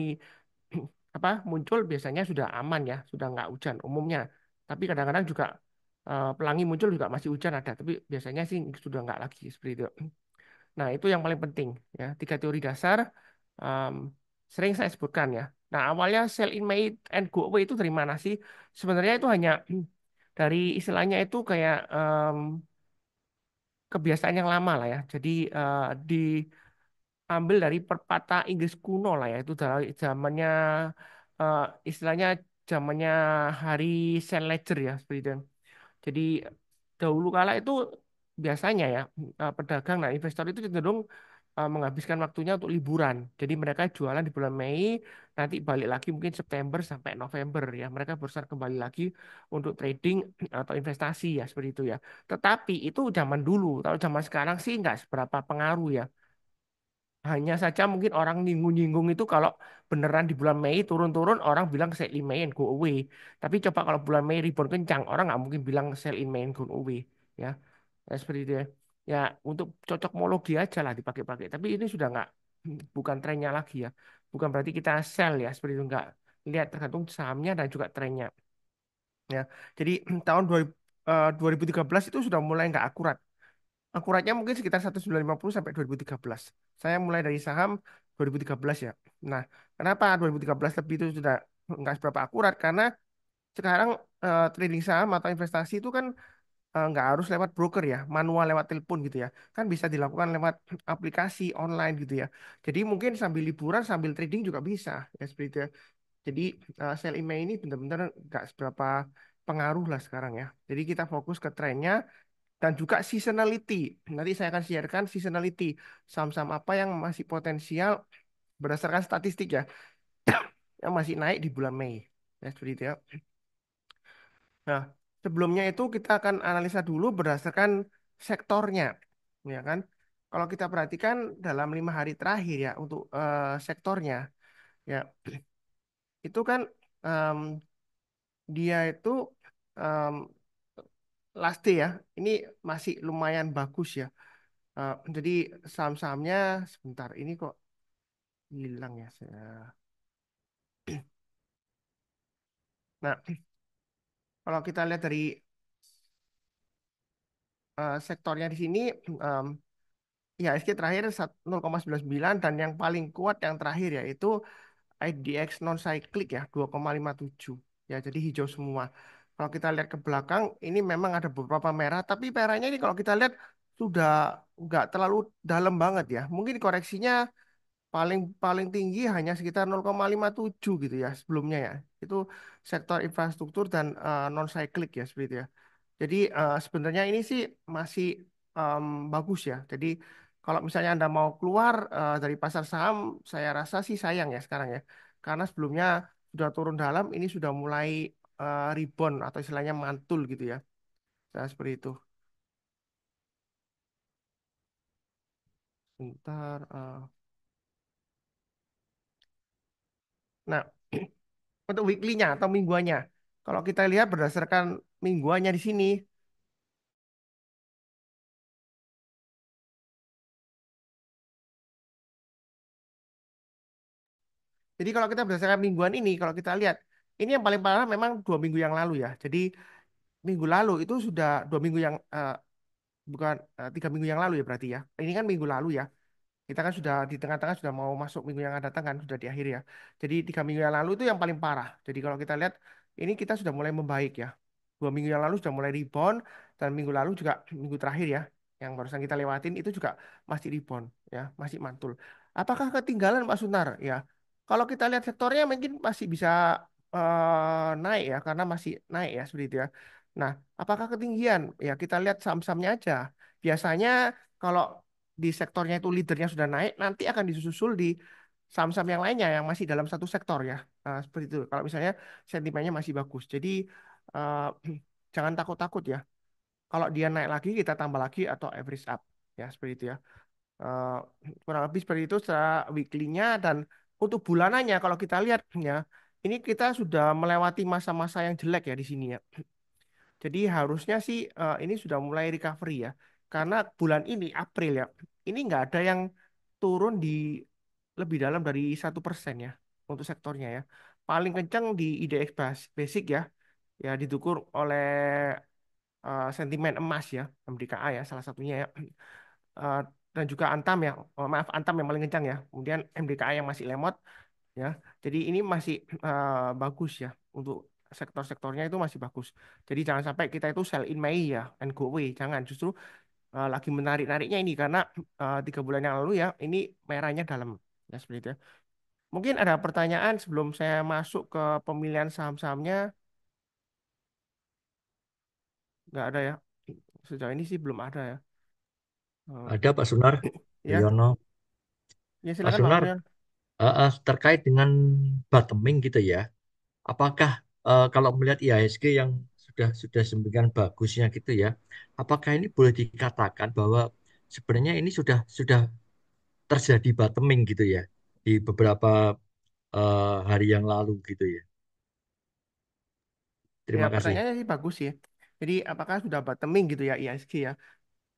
apa muncul biasanya sudah aman ya, sudah nggak hujan umumnya. Tapi kadang-kadang juga pelangi muncul juga masih hujan ada, tapi biasanya sih sudah nggak lagi seperti itu. Nah, itu yang paling penting ya. Tiga teori dasar em, sering saya sebutkan ya. Nah, awalnya sell in May and go away itu dari mana sih? Sebenarnya itu hanya dari istilahnya itu kayak kebiasaan yang lama lah ya. Jadi diambil dari pepatah Inggris kuno lah ya. Itu dari zamannya eh, istilahnya zamannya Hari Saint Ledger ya seperti itu. Jadi dahulu kala itu biasanya ya pedagang dan investor itu cenderung menghabiskan waktunya untuk liburan. Jadi mereka jualan di bulan Mei, nanti balik lagi mungkin September sampai November ya. Mereka berusaha kembali lagi untuk trading atau investasi ya seperti itu ya. Tetapi itu zaman dulu. Kalau zaman sekarang sih nggak seberapa pengaruh ya. Hanya saja mungkin orang nyinggung-nyinggung itu kalau beneran di bulan Mei turun-turun orang bilang sell in May and go away. Tapi coba kalau bulan Mei rebound kencang orang nggak mungkin bilang sell in May and go away. Ya, ya seperti itu ya. Ya untuk cocokmologi aja lah dipakai-pakai. Tapi ini sudah nggak bukan trennya lagi ya. Bukan berarti kita sell ya seperti itu nggak. Lihat tergantung sahamnya dan juga trennya. Ya, jadi tahun 2013 itu sudah mulai nggak akurat. Akuratnya mungkin sekitar 1950 sampai 2013. Saya mulai dari saham 2013 ya. Nah, kenapa 2013 lebih itu sudah nggak seberapa akurat? Karena sekarang trading saham atau investasi itu kan nggak harus lewat broker ya, manual lewat telepon gitu ya. Kan bisa dilakukan lewat aplikasi online gitu ya. Jadi mungkin sambil liburan, sambil trading juga bisa ya seperti itu ya. Jadi sell email ini benar-benar nggak seberapa pengaruh lah sekarang ya. Jadi kita fokus ke trennya dan juga seasonality. Nanti saya akan sharekan seasonality. Saham-saham apa yang masih potensial berdasarkan statistik ya, yang masih naik di bulan Mei. Ya, seperti itu ya. Nah, sebelumnya itu kita akan analisa dulu berdasarkan sektornya. Ya kan? Kalau kita perhatikan dalam 5 hari terakhir ya untuk sektornya, ya itu kan em, dia itu em, last day ya, ini masih lumayan bagus ya. Jadi saham-sahamnya sebentar ini kok hilang ya saya. Nah, kalau kita lihat dari sektornya di sini, em, IHSG terakhir 0,99 dan yang paling kuat yang terakhir yaitu IDX non cyclic ya 2,57 ya jadi hijau semua. Kalau kita lihat ke belakang ini memang ada beberapa merah tapi merahnya ini kalau kita lihat sudah nggak terlalu dalam banget ya. Mungkin koreksinya paling paling tinggi hanya sekitar 0,57 gitu ya sebelumnya ya. Itu sektor infrastruktur dan non cyclic ya seperti itu ya. Jadi sebenarnya ini sih masih em, bagus ya. Jadi kalau misalnya Anda mau keluar dari pasar saham, saya rasa sih sayang ya sekarang ya. Karena sebelumnya sudah turun dalam, ini sudah mulai rebound atau istilahnya mantul gitu ya. Nah, seperti itu. Bentar. Nah, untuk weekly-nya atau mingguannya. Kalau kita lihat berdasarkan mingguannya di sini, jadi kalau kita berdasarkan mingguan ini, kalau kita lihat, ini yang paling parah memang 2 minggu yang lalu ya. Jadi minggu lalu itu sudah 2 minggu yang bukan 3 minggu yang lalu ya berarti ya. Ini kan minggu lalu ya. Kita kan sudah di tengah-tengah sudah mau masuk minggu yang akan datang kan sudah di akhir ya. Jadi 3 minggu yang lalu itu yang paling parah. Jadi kalau kita lihat ini kita sudah mulai membaik ya. 2 minggu yang lalu sudah mulai rebound dan minggu lalu juga minggu terakhir ya yang barusan kita lewatin itu juga masih rebound ya, masih mantul. Apakah ketinggalan Pak Sunar? Ya, kalau kita lihat sektornya mungkin masih bisa naik ya karena masih naik ya seperti itu ya. Nah, apakah ketinggian? Ya kita lihat saham-sahamnya aja. Biasanya kalau di sektornya itu leadernya sudah naik, nanti akan disusul di saham-saham yang lainnya yang masih dalam satu sektor ya. Nah, seperti itu. Kalau misalnya sentimennya masih bagus. Jadi eh, jangan takut-takut ya. Kalau dia naik lagi kita tambah lagi atau average up ya seperti itu ya. Eh, Kurang lebih seperti itu secara weekly-nya dan untuk bulanannya kalau kita lihat ya ini kita sudah melewati masa-masa yang jelek ya di sini ya. Jadi harusnya sih ini sudah mulai recovery ya. Karena bulan ini April ya ini nggak ada yang turun di lebih dalam dari 1% ya untuk sektornya ya. Paling kencang di IDX Basic ya, ya didukung oleh sentimen emas ya, MDKA ya salah satunya ya. Eh, dan juga Antam ya, maaf Antam yang paling kencang ya. Kemudian MDKA yang masih lemot ya. Jadi ini masih bagus ya untuk sektor-sektornya itu masih bagus. Jadi jangan sampai kita itu sell in Mei ya and go away. Jangan justru lagi menarik-nariknya ini karena 3 bulan yang lalu ya ini merahnya dalam ya seperti itu ya. Mungkin ada pertanyaan sebelum saya masuk ke pemilihan saham-sahamnya. Nggak ada ya. Sejauh ini sih belum ada ya. Eh, Ada Pak Sunar, ya, Yono. ya Pak silakan Pak Sunar, Kurniawan. terkait dengan bottoming gitu ya. Apakah kalau melihat IHSG yang sudah semakin bagusnya gitu ya, apakah ini boleh dikatakan bahwa sebenarnya ini sudah terjadi bottoming gitu ya di beberapa hari yang lalu gitu ya. Ya, Terima kasih. pertanyaannya sih bagus ya. Jadi apakah sudah bottoming gitu ya IHSG ya?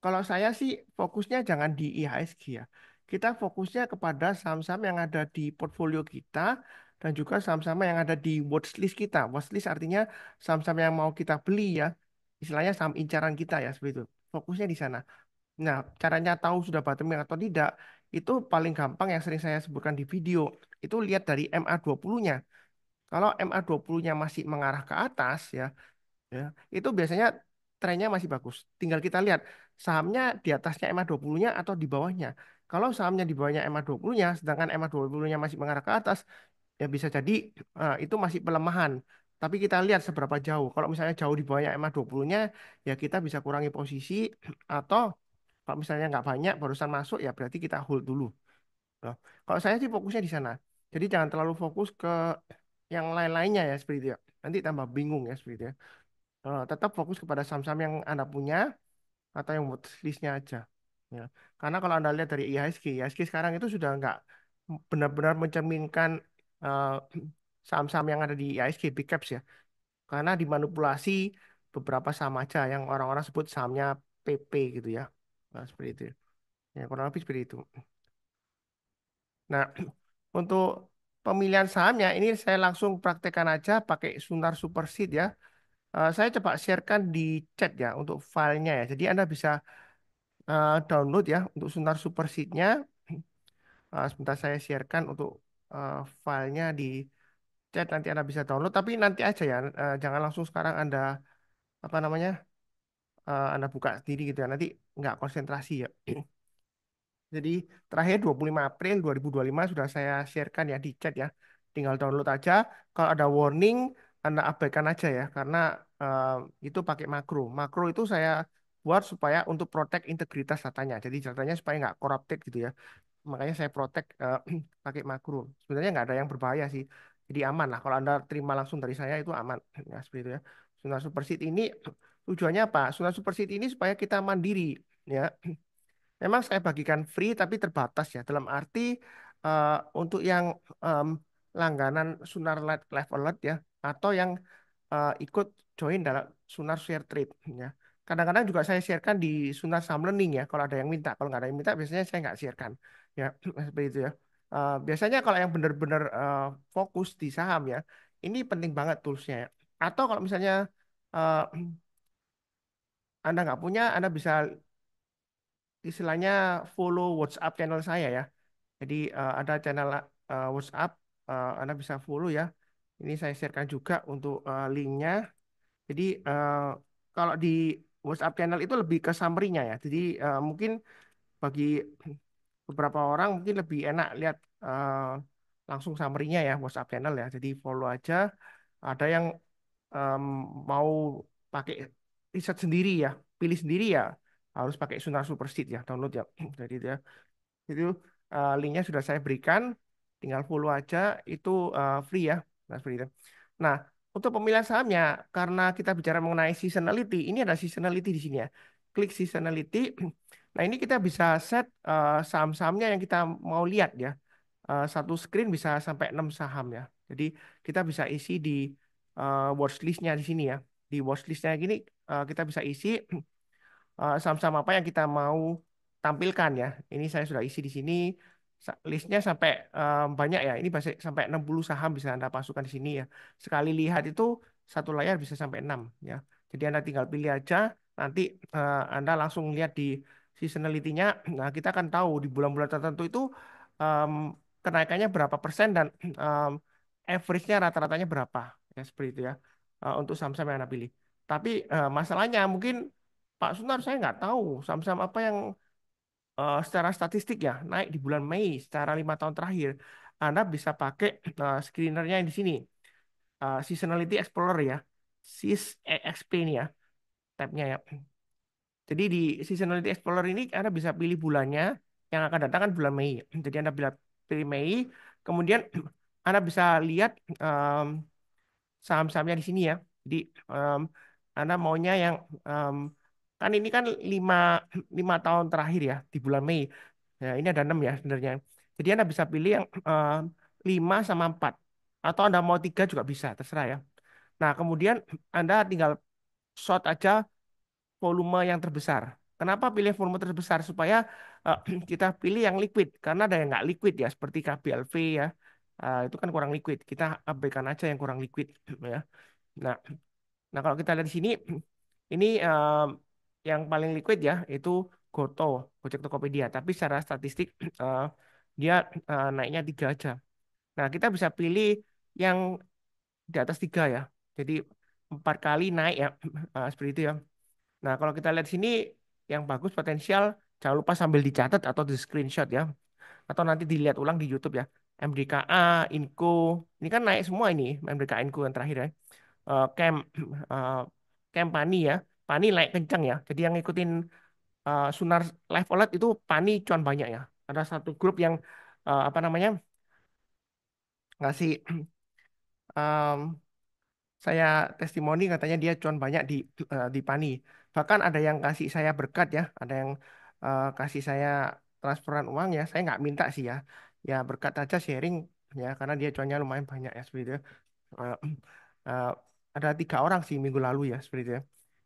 Kalau saya sih fokusnya jangan di IHSG ya. Kita fokusnya kepada saham-saham yang ada di portfolio kita dan juga saham-saham yang ada di watchlist kita. Watchlist artinya saham-saham yang mau kita beli ya. Istilahnya saham incaran kita ya seperti itu. Fokusnya di sana. Nah, caranya tahu sudah bottoming atau tidak, itu paling gampang yang sering saya sebutkan di video. Itu lihat dari MA20-nya. Kalau MA20-nya masih mengarah ke atas ya, itu biasanya trennya masih bagus. Tinggal kita lihat sahamnya di atasnya MA20-nya atau di bawahnya. Kalau sahamnya di bawahnya MA20-nya, sedangkan MA20-nya masih mengarah ke atas, ya bisa jadi itu masih pelemahan. Tapi kita lihat seberapa jauh. Kalau misalnya jauh di bawahnya MA20-nya, ya kita bisa kurangi posisi atau kalau misalnya nggak banyak barusan masuk ya berarti kita hold dulu. Nah, kalau saya sih fokusnya di sana. Jadi jangan terlalu fokus ke yang lain-lainnya ya seperti itu ya. Nanti tambah bingung ya seperti itu ya. Tetap fokus kepada saham-saham yang Anda punya atau yang watchlist-nya aja. Ya. Karena kalau Anda lihat dari IHSG sekarang itu sudah nggak benar-benar mencerminkan eh, saham-saham yang ada di IHSG, big caps ya. Karena dimanipulasi beberapa saham aja yang orang-orang sebut sahamnya PP gitu ya. Nah, seperti itu. Ya, kurang lebih seperti itu. Nah, untuk pemilihan sahamnya ini saya langsung praktekkan aja pakai Sunar Superseed ya. Saya coba sharekan di chat ya untuk filenya ya. Jadi Anda bisa download ya untuk Sunar Superseed-nya. Sebentar saya sharekan untuk filenya di chat nanti Anda bisa download. Tapi nanti aja ya, jangan langsung sekarang Anda apa namanya Anda buka sendiri gitu ya. Nanti nggak konsentrasi ya. Jadi terakhir 25 April 2025 sudah saya sharekan ya di chat ya. Tinggal download aja. Kalau ada warning, Anda abaikan aja ya. Karena itu pakai makro. Makro itu saya buat supaya untuk protect integritas datanya. Jadi datanya supaya nggak corrupted gitu ya. Makanya saya protect pakai makro. Sebenarnya nggak ada yang berbahaya sih. Jadi aman lah. Kalau Anda terima langsung dari saya itu aman. Ya, seperti itu ya. Sunnah Superseed ini tujuannya apa? Sunnah Superseed ini supaya kita mandiri. Ya, memang saya bagikan free tapi terbatas ya. Dalam arti untuk yang em, langganan Sunar Live Alert ya atau yang ikut join dalam Sunar Share Trade ya. Kadang-kadang juga saya sharekan di Sunar Saham Learning ya kalau ada yang minta. Kalau nggak ada yang minta biasanya saya nggak sharekan ya seperti itu ya. Biasanya kalau yang benar-benar fokus di saham ya, ini penting banget toolsnya ya. Atau kalau misalnya eh, Anda nggak punya, Anda bisa istilahnya follow WhatsApp channel saya ya. Jadi ada channel WhatsApp, Anda bisa follow ya. Ini saya sharekan juga untuk linknya. Jadi kalau di WhatsApp channel itu lebih ke summary-nya ya. Jadi mungkin bagi beberapa orang mungkin lebih enak lihat langsung summary-nya ya WhatsApp channel ya. Jadi follow aja. Ada yang em, mau pakai riset sendiri ya, pilih sendiri ya, harus pakai Sunar Superseed ya, download ya. Jadi itu ya, itu linknya sudah saya berikan, tinggal follow aja, itu free ya, nah, free itu. Nah, untuk pemilihan sahamnya, karena kita bicara mengenai seasonality, ini ada seasonality di sini ya. Klik seasonality. Nah, ini kita bisa set saham-sahamnya yang kita mau lihat ya. Satu screen bisa sampai 6 saham ya. Jadi kita bisa isi di watchlist-nya di sini ya. Di watchlist-nya gini kita bisa isi saham-saham apa yang kita mau tampilkan ya. Ini saya sudah isi di sini. Listnya sampai banyak ya. Ini sampai 60 saham bisa Anda masukkan di sini ya. Sekali lihat itu satu layar bisa sampai 6 ya. Jadi Anda tinggal pilih aja. Nanti Anda langsung lihat di seasonality-nya. Nah, kita akan tahu di bulan-bulan tertentu itu em, kenaikannya berapa persen dan average-nya rata-ratanya berapa. Ya, seperti itu ya. Untuk saham-saham yang Anda pilih. Tapi masalahnya mungkin Pak Sunar, saya nggak tahu saham-saham apa yang secara statistik ya naik di bulan Mei secara 5 tahun terakhir. Anda bisa pakai screenernya yang di sini, Seasonality Explorer ya, SIS EXP ini ya, tabnya ya. Jadi di Seasonality Explorer ini Anda bisa pilih bulannya, yang akan datang kan bulan Mei. Jadi Anda pilih Mei, kemudian Anda bisa lihat saham-sahamnya di sini ya. Jadi em, Anda maunya yang kan ini kan lima, 5 tahun terakhir ya di bulan Mei. Ya, ini ada 6 ya sebenarnya. Jadi Anda bisa pilih yang 5 sama 4. Atau Anda mau 3 juga bisa, terserah ya. Nah, kemudian Anda tinggal short aja volume yang terbesar. Kenapa pilih volume terbesar? Supaya eh, kita pilih yang liquid. Karena ada yang nggak liquid ya, seperti KBLV ya. Itu kan kurang liquid. Kita abaikan aja yang kurang liquid ya. Nah, nah kalau kita lihat di sini, ini yang paling liquid ya, itu Goto, Gojek Tokopedia. Tapi secara statistik eh, dia naiknya 3 aja. Nah, kita bisa pilih yang di atas 3 ya. Jadi 4 kali naik ya, seperti itu ya. Nah, kalau kita lihat sini, yang bagus potensial, jangan lupa sambil dicatat atau di screenshot ya. Atau nanti dilihat ulang di YouTube ya. MDKA, Inco, ini kan naik semua ini, MDKA Inco yang terakhir ya. Camp eh, Camp Pani ya. Pani naik kencang ya. Jadi yang ngikutin Sunar Live Alert itu Pani cuan banyak ya. Ada satu grup yang apa namanya ngasih em, saya testimoni katanya dia cuan banyak di Pani. Bahkan ada yang kasih saya berkat ya. Ada yang kasih saya transferan uang ya. Saya nggak minta sih ya. Ya berkat aja sharing ya karena dia cuannya lumayan banyak ya seperti itu. Eh, eh, ada 3 orang sih minggu lalu ya seperti itu ya.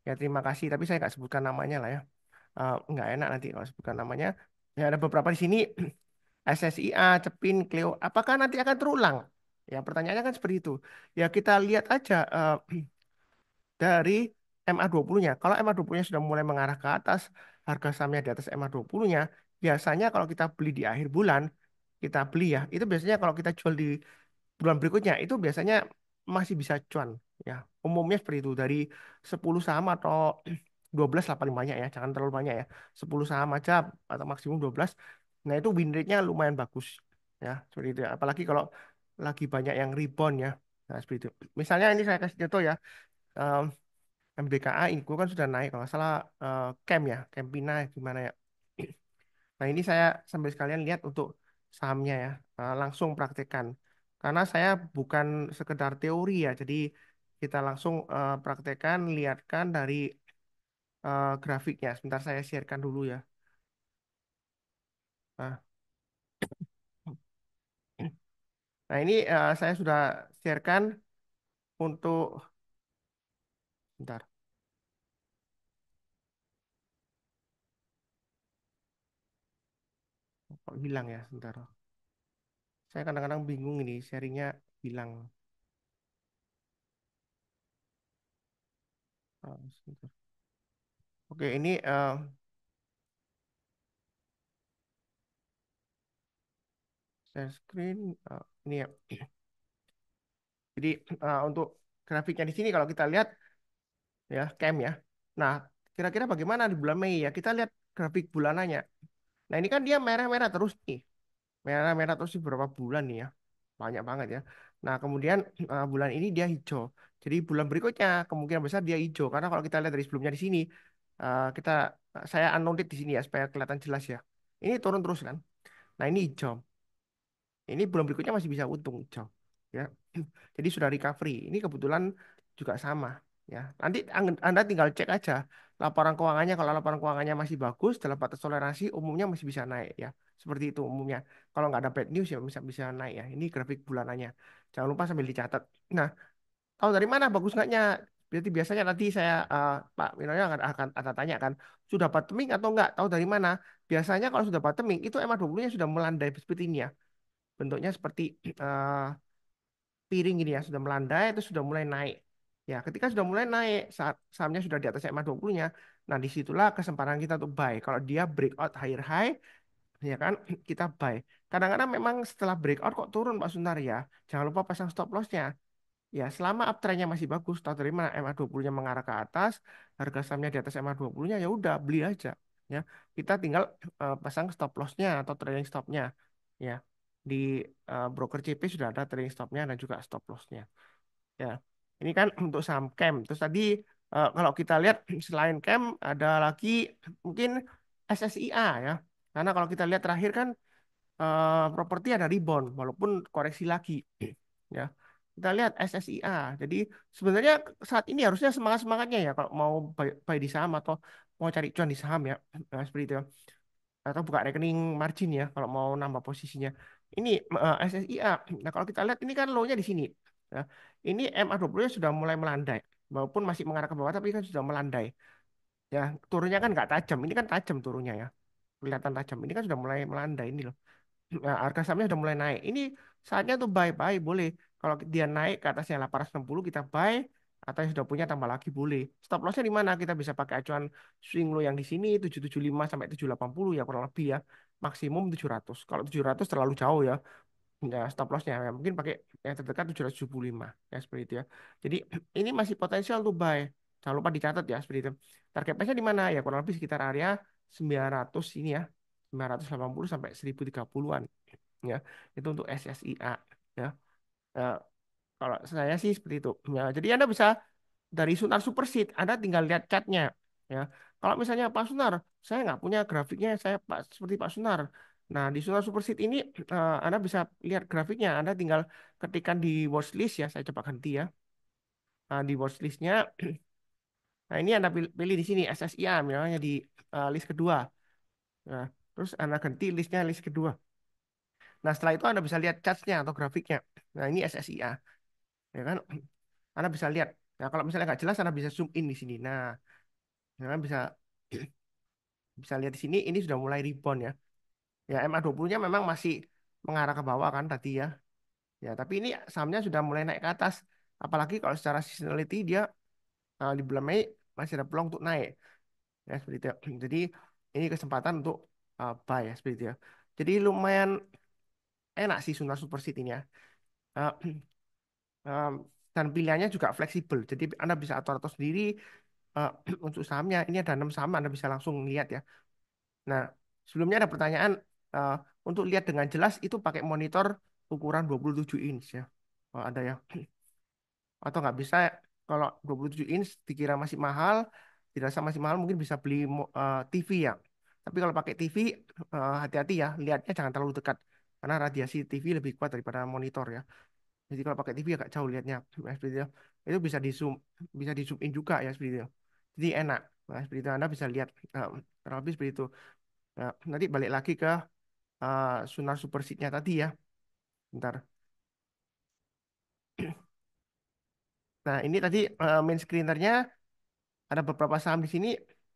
Ya terima kasih, tapi saya nggak sebutkan namanya lah ya. Nggak enak nanti kalau sebutkan namanya. Ya ada beberapa di sini SSIA, Cepin, Cleo. Apakah nanti akan terulang? Ya pertanyaannya kan seperti itu. Ya kita lihat aja dari MA20-nya. Kalau MA20-nya sudah mulai mengarah ke atas, harga sahamnya di atas MA20-nya, biasanya kalau kita beli di akhir bulan, kita beli ya, itu biasanya kalau kita jual di bulan berikutnya itu biasanya masih bisa cuan ya. Umumnya seperti itu dari 10 saham atau 12 lah paling banyak ya, jangan terlalu banyak ya. 10 saham aja atau maksimum 12. Nah, itu win rate-nya lumayan bagus ya, seperti itu ya. Apalagi kalau lagi banyak yang rebound ya. Nah, seperti itu. Misalnya ini saya kasih contoh ya. em, MBKA itu kan sudah naik kalau nggak salah Camp ya, Campina gimana ya. Nah, ini saya sambil sekalian lihat untuk sahamnya ya, langsung praktekkan. Karena saya bukan sekedar teori ya, jadi kita langsung praktekkan, lihatkan dari grafiknya. Sebentar saya sharekan dulu ya. Nah, nah ini saya sudah sharekan untuk, bentar, kok hilang ya, sebentar. Saya kadang-kadang bingung ini, sharingnya hilang. Sebentar. Oke, ini share screen, ini ya. Jadi untuk grafiknya di sini kalau kita lihat ya cam ya. Nah, kira-kira bagaimana di bulan Mei ya? Kita lihat grafik bulanannya. Nah, ini kan dia merah-merah terus nih. Merah-merah terus di beberapa bulan nih ya. Banyak banget ya. Nah, kemudian bulan ini dia hijau. Jadi bulan berikutnya kemungkinan besar dia hijau karena kalau kita lihat dari sebelumnya di sini kita saya unnoted di sini ya supaya kelihatan jelas ya. Ini turun terus kan. Nah, ini hijau. Ini bulan berikutnya masih bisa untung hijau. Ya. Jadi sudah recovery. Ini kebetulan juga sama ya. Nanti Anda tinggal cek aja laporan keuangannya. Kalau laporan keuangannya masih bagus dalam batas toleransi, umumnya masih bisa naik ya. Seperti itu umumnya. Kalau nggak ada bad news ya bisa bisa naik ya. Ini grafik bulanannya. Jangan lupa sambil dicatat. Nah, tahu dari mana bagus nggaknya? Berarti biasanya nanti saya Pak Winonya akan ada tanya kan, sudah bottoming atau enggak? Tahu dari mana? Biasanya kalau sudah bottoming itu MA20-nya sudah melandai seperti ini ya. Bentuknya seperti eh, piring ini ya, sudah melandai itu sudah mulai naik. Ya, ketika sudah mulai naik, saat sahamnya sudah di atas EMA 20-nya, nah disitulah kesempatan kita untuk buy. Kalau dia breakout higher high, ya kan, kita buy. Kadang-kadang memang setelah breakout kok turun Pak Suntar ya, jangan lupa pasang stop loss-nya. Ya, selama uptrend-nya masih bagus, tahu dari mana MA20-nya mengarah ke atas, harga sahamnya di atas MA20-nya, ya udah beli aja. Ya, kita tinggal pasang stop loss-nya atau trailing stop-nya. Ya, di broker CP sudah ada trailing stop-nya dan juga stop loss-nya. Ya, ini kan untuk saham camp. Terus tadi kalau kita lihat selain camp ada lagi mungkin SSIA ya. Karena kalau kita lihat terakhir kan properti ada rebound walaupun koreksi lagi ya. Kita lihat SSIA. Jadi sebenarnya saat ini harusnya semangat-semangatnya ya kalau mau buy di saham atau mau cari cuan di saham ya. Nah, seperti itu ya. Atau buka rekening margin ya kalau mau nambah posisinya. Ini SSIA. Nah, kalau kita lihat ini kan low-nya di sini. Ya. Ini MA20-nya sudah mulai melandai. Walaupun masih mengarah ke bawah tapi kan sudah melandai. Ya, turunnya kan nggak tajam. Ini kan tajam turunnya ya. Kelihatan tajam. Ini kan sudah mulai melandai ini loh. Nah, harga sahamnya sudah mulai naik. Ini saatnya tuh buy boleh. Kalau dia naik ke atasnya 860 kita buy atau yang sudah punya tambah lagi boleh. Stop lossnya di mana? Kita bisa pakai acuan swing low yang di sini 775 sampai 780 ya kurang lebih ya. Maksimum 700. Kalau 700 terlalu jauh ya. Ya, stop lossnya ya. Mungkin pakai yang terdekat 775 ya seperti itu ya. Jadi ini masih potensial tuh buy. Jangan lupa dicatat ya seperti itu. Target price-nya di mana? Ya kurang lebih sekitar area 900 ini ya. 980 sampai 1030-an ya. Itu untuk SSIA ya. Eh, kalau saya sih seperti itu. Ya, jadi Anda bisa dari Sunar Superseed, Anda tinggal lihat catnya ya. Kalau misalnya Pak Sunar, saya nggak punya grafiknya, saya seperti Pak Sunar. Nah, di Sunar Superseed ini Anda bisa lihat grafiknya. Anda tinggal ketikkan di watchlist ya. Saya coba ganti ya. Nah, di watchlistnya, nah ini Anda pilih di sini SSIA, misalnya di list kedua. Nah, terus Anda ganti listnya list kedua. Nah, setelah itu Anda bisa lihat chartnya atau grafiknya. Nah, ini SSIA, ya kan? Anda bisa lihat. Nah, kalau misalnya nggak jelas, Anda bisa zoom in di sini. Nah, Anda bisa bisa lihat di sini, ini sudah mulai rebound ya. Ya, MA20-nya memang masih mengarah ke bawah kan tadi ya. Ya, tapi ini sahamnya sudah mulai naik ke atas. Apalagi kalau secara seasonality dia di bulan Mei masih ada peluang untuk naik. Ya, seperti itu. Jadi ini kesempatan untuk buy ya, seperti itu ya. Jadi lumayan enak sih Sunar Super Seed ini ya. Eh, em, dan pilihannya juga fleksibel. Jadi Anda bisa atur-atur sendiri eh, untuk sahamnya. Ini ada 6 saham, Anda bisa langsung lihat ya. Nah, sebelumnya ada pertanyaan eh, untuk lihat dengan jelas itu pakai monitor ukuran 27 inch ya. Oh, ada ya. Atau nggak bisa kalau 27 inch dikira masih mahal, dirasa masih mahal mungkin bisa beli TV ya. Tapi kalau pakai TV hati-hati ya, lihatnya jangan terlalu dekat karena radiasi TV lebih kuat daripada monitor ya. Jadi kalau pakai TV agak jauh lihatnya, nah, seperti itu. Itu bisa di zoom in juga ya seperti itu. Jadi enak, nah, seperti itu Anda bisa lihat kurang lebih seperti itu. Nah, nanti balik lagi ke Sunar Super Seed-nya tadi ya. Bentar. Nah, ini tadi main screenernya ada beberapa saham di sini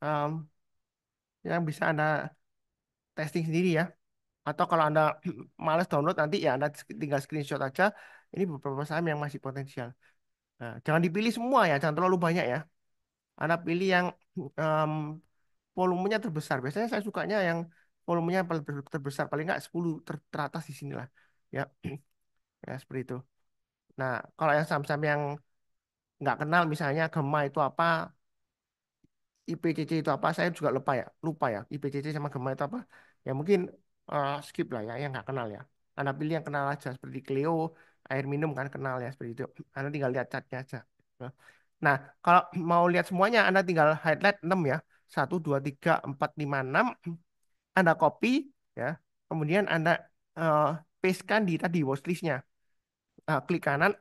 em, yang bisa Anda testing sendiri ya. Atau kalau Anda males download nanti ya Anda tinggal screenshot aja. Ini beberapa saham yang masih potensial. Nah, jangan dipilih semua ya, jangan terlalu banyak ya. Anda pilih yang em, volumenya terbesar. Biasanya saya sukanya yang volumenya paling terbesar, paling nggak 10 teratas di sinilah. Ya, ya seperti itu. Nah, kalau yang saham-saham yang nggak kenal misalnya Gema itu apa, IPCC itu apa? Saya juga lupa ya. IPCC sama Gemma itu apa? Ya mungkin skip lah ya, yang nggak kenal ya. Anda pilih yang kenal aja seperti Clio, air minum kan kenal ya seperti itu. Anda tinggal lihat catnya aja. Nah, kalau mau lihat semuanya, Anda tinggal highlight 6 ya. 1, 2, 3, 4, 5, 6. Anda copy ya. Kemudian Anda eh, pastekan di tadi watchlistnya. Klik kanan,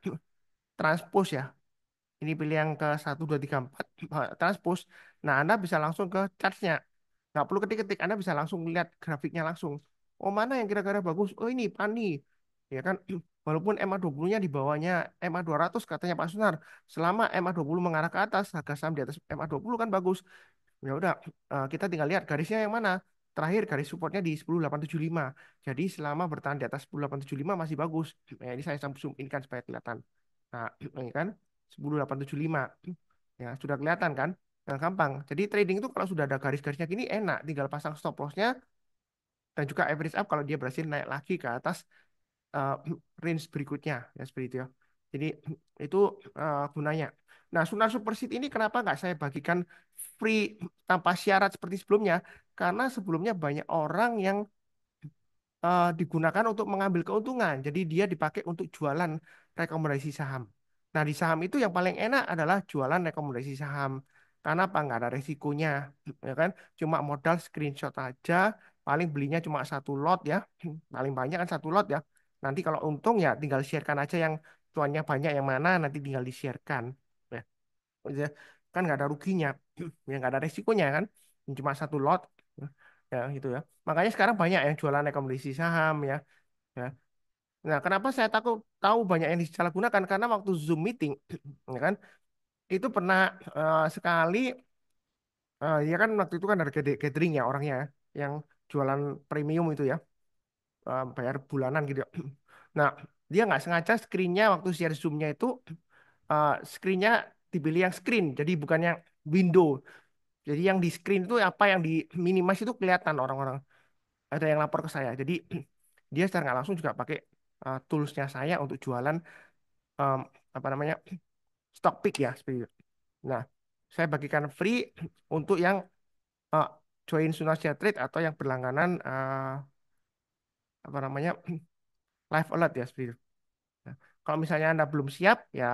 transpose ya. Ini pilih yang ke 1, 2, 3, 4 transpose. Nah, Anda bisa langsung ke chartnya. Nggak perlu ketik-ketik, Anda bisa langsung lihat grafiknya langsung. Oh, mana yang kira-kira bagus? Oh, ini PANI. Ya kan? Walaupun MA20-nya di bawahnya MA200 katanya Pak Sunar. Selama MA20 mengarah ke atas, harga saham di atas MA20 kan bagus. Ya udah, kita tinggal lihat garisnya yang mana. Terakhir garis supportnya di 10875. Jadi selama bertahan di atas 10875 masih bagus. Nah, ini saya zoom in kan supaya kelihatan. Nah, ini kan 10875. Ya, sudah kelihatan kan? Nah, gampang. Jadi trading itu kalau sudah ada garis-garisnya gini enak, tinggal pasang stop lossnya dan juga average up kalau dia berhasil naik lagi ke atas eh, range berikutnya ya seperti itu ya. Jadi itu gunanya. Nah, Sunar Superseed ini kenapa nggak saya bagikan free tanpa syarat seperti sebelumnya? Karena sebelumnya banyak orang yang digunakan untuk mengambil keuntungan. Jadi dia dipakai untuk jualan rekomendasi saham. Nah, di saham itu yang paling enak adalah jualan rekomendasi saham. Karena apa? Nggak ada resikonya, ya kan? Cuma modal screenshot aja, paling belinya cuma satu lot ya, paling banyak kan satu lot ya. Nanti kalau untung ya tinggal sharekan aja yang cuannya banyak yang mana, nanti tinggal di-sharekan. Ya, ya, kan nggak ada ruginya, ya nggak ada resikonya kan, cuma satu lot, ya gitu ya. Makanya sekarang banyak yang jualan rekomendasi saham ya. Ya. Nah, kenapa saya tahu banyak yang disalahgunakan? Karena waktu Zoom meeting, ya kan, itu pernah sekali, ya kan waktu itu kan ada gathering ya orangnya ya, yang jualan premium itu ya, bayar bulanan gitu. Ya. Nah, dia nggak sengaja screen-nya waktu share Zoom-nya itu screen-nya dipilih yang screen, jadi bukan yang window. Jadi yang di screen itu apa yang di minimize itu kelihatan orang-orang. Ada yang lapor ke saya. Jadi dia secara nggak langsung juga pakai toolsnya saya untuk jualan em, apa namanya stock pick ya seperti itu. Nah, saya bagikan free untuk yang eh, join Sunasia Trade atau yang berlangganan apa namanya live alert ya seperti itu. Nah, kalau misalnya Anda belum siap ya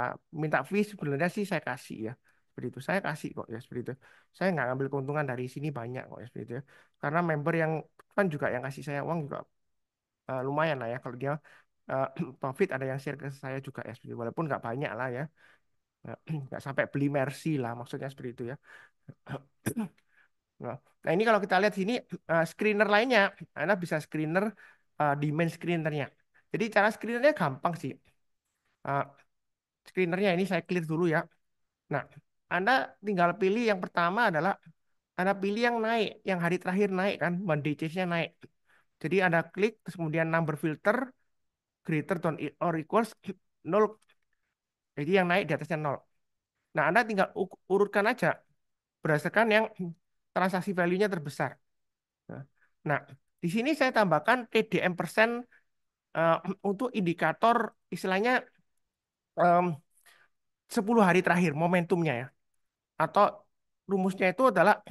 minta fee sebenarnya sih saya kasih ya. Seperti itu. Saya kasih kok ya seperti itu. Saya nggak ngambil keuntungan dari sini banyak kok ya seperti itu. Ya. Karena member yang kan juga yang kasih saya uang juga lumayan lah ya kalau dia eh, profit ada yang share ke saya juga ya seperti itu. Walaupun nggak banyak lah ya. Nggak sampai beli Mercy lah maksudnya seperti itu ya. Nah, nah, ini kalau kita lihat sini screener lainnya, Anda bisa screener di main screenernya. Jadi cara screenernya gampang sih. Eh, Screenernya ini saya clear dulu ya. Nah, Anda tinggal pilih yang pertama adalah Anda pilih yang naik, yang hari terakhir naik kan, one day chase-nya naik. Jadi Anda klik, terus kemudian number filter greater than or equals 0. Jadi yang naik di atasnya 0. Nah, Anda tinggal urutkan aja berdasarkan yang transaksi value-nya terbesar. Nah, nah, di sini saya tambahkan TDM persen eh, untuk indikator istilahnya em, 10 hari terakhir momentumnya ya. Atau rumusnya itu adalah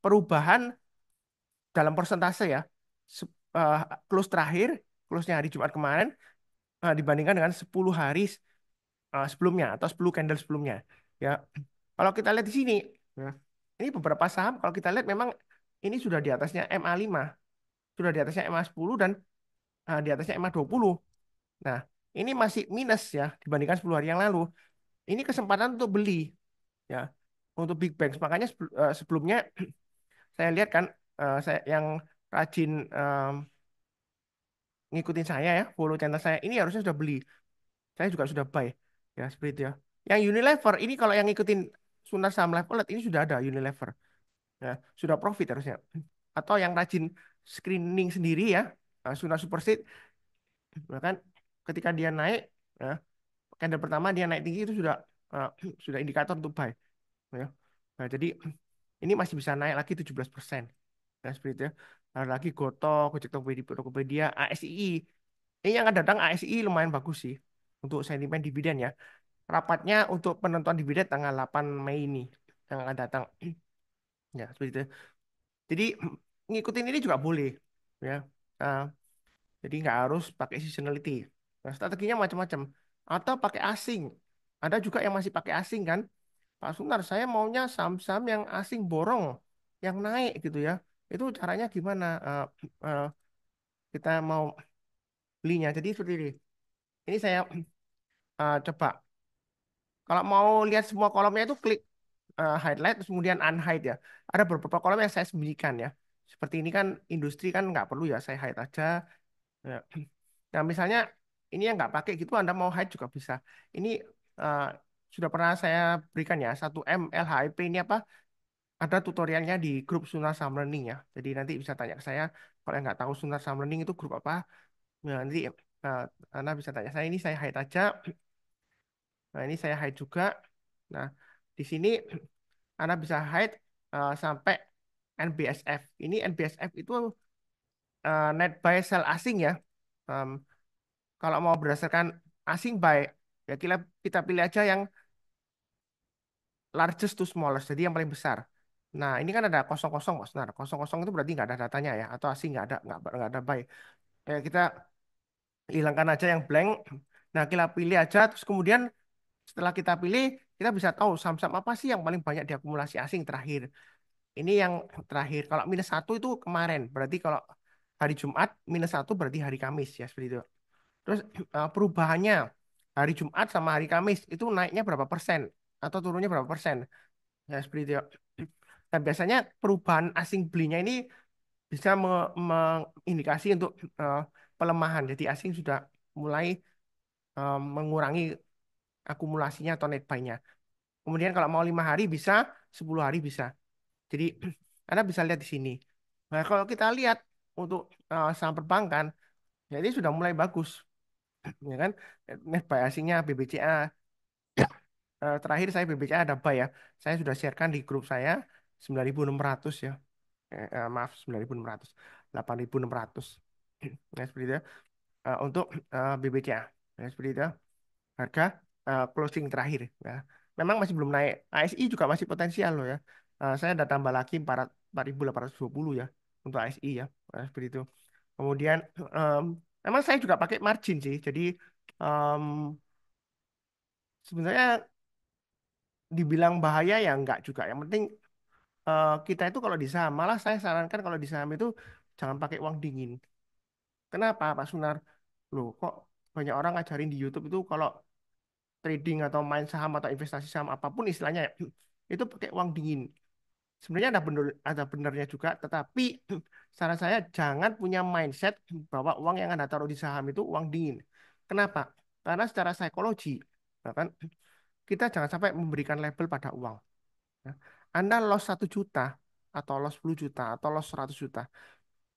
perubahan dalam persentase ya. Se- eh, Close terakhir, close-nya hari Jumat kemarin dibandingkan dengan 10 hari sebelumnya atau 10 candle sebelumnya. Ya. Kalau kita lihat di sini, ya, ini beberapa saham kalau kita lihat memang ini sudah di atasnya MA5, sudah di atasnya MA10 dan di atasnya MA20. Nah, ini masih minus ya dibandingkan 10 hari yang lalu. Ini kesempatan untuk beli ya untuk big banks. Makanya sebelumnya saya lihat kan saya yang rajin ngikutin saya ya, follow channel saya ini harusnya sudah beli. Saya juga sudah buy ya seperti itu ya. Yang Unilever ini kalau yang ngikutin Sunar Saham Live Alert ini sudah ada Unilever ya, sudah profit harusnya. Atau yang rajin screening sendiri ya, Sunar Superseed bahkan ketika dia naik ya, candle pertama dia naik tinggi itu sudah uh, sudah indikator untuk buy ya. Nah, jadi ini masih bisa naik lagi 17%. Ya, seperti itu ya. Ada lagi Goto, Gojek Tokopedia, ASII. Ini yang akan datang ASII lumayan bagus sih untuk sentimen dividen ya. Rapatnya untuk penentuan dividen tanggal 8 Mei ini yang akan datang. Ya, seperti itu. Jadi ngikutin ini juga boleh, ya. Ah, jadi nggak harus pakai seasonality. Nah, strateginya macam-macam. Atau pakai asing. Ada juga yang masih pakai asing kan. Pak Sunar, saya maunya saham-saham yang asing borong, yang naik gitu ya. Itu caranya gimana? Eh, kita mau belinya. Jadi seperti ini. Ini saya coba. Kalau mau lihat semua kolomnya itu klik highlight, terus kemudian unhide ya. Ada beberapa kolom yang saya sembunyikan ya. Seperti ini kan industri kan nggak perlu ya, saya hide aja. Ya. Nah, misalnya ini yang nggak pakai gitu, Anda mau hide juga bisa. Ini eh, sudah pernah saya berikan ya, 1M LHIP ini apa? Ada tutorialnya di grup Sunar Sam Learning ya. Jadi nanti bisa tanya ke saya, kalau yang nggak tahu Sunar Sam Learning itu grup apa, ya, nanti eh, Anda bisa tanya saya, ini saya hide aja. Nah, ini saya hide juga. Nah, di sini Anda bisa hide sampai NBSF. Ini NBSF itu net buy sell asing ya. Em, Kalau mau berdasarkan asing buy, ya kita pilih aja yang largest to smallest, jadi yang paling besar. Nah, ini kan ada kosong kosong, Mas. Nah, kosong kosong itu berarti nggak ada datanya ya, atau asing nggak ada buy. Kita hilangkan aja yang blank. Nah, kita pilih aja, terus kemudian setelah kita pilih, kita bisa tahu saham-saham apa sih yang paling banyak diakumulasi asing terakhir. Ini yang terakhir. Kalau minus satu itu kemarin, berarti kalau hari Jumat minus satu berarti hari Kamis ya seperti itu. Terus perubahannya hari Jumat sama hari Kamis itu naiknya berapa persen atau turunnya berapa persen? Ya seperti itu. Dan biasanya perubahan asing belinya ini bisa mengindikasi untuk eh, pelemahan. Jadi asing sudah mulai mengurangi akumulasinya atau net buy-nya. Kemudian kalau mau 5 hari bisa, 10 hari bisa. Jadi Anda bisa lihat di sini. Nah, kalau kita lihat untuk saham perbankan, ya ini sudah mulai bagus, ya kan? Net buy asingnya BBCA. Terakhir saya BBCA ada buy ya. Saya sudah sharekan di grup saya 9.600 ya. Maaf 9.600, 8.600. Ya, seperti itu. Untuk BBCA. Ya, seperti itu. Harga closing terakhir ya. Memang masih belum naik. ASI juga masih potensial loh ya. Saya ada tambah lagi 4.820 ya untuk ASI ya. Seperti itu. Kemudian em, memang saya juga pakai margin sih. Jadi em, sebenarnya dibilang bahaya ya enggak juga. Yang penting kita itu kalau di saham, malah saya sarankan kalau di saham itu jangan pakai uang dingin. Kenapa, Pak Sunar? Loh, kok banyak orang ngajarin di YouTube itu kalau trading atau main saham atau investasi saham apapun istilahnya ya, itu pakai uang dingin. Sebenarnya ada benernya juga, tetapi saran saya jangan punya mindset bahwa uang yang Anda taruh di saham itu uang dingin. Kenapa? Karena secara psikologi, ya kan, kita jangan sampai memberikan label pada uang. Ya. Anda loss 1 juta, atau loss 10 juta, atau loss 100 juta,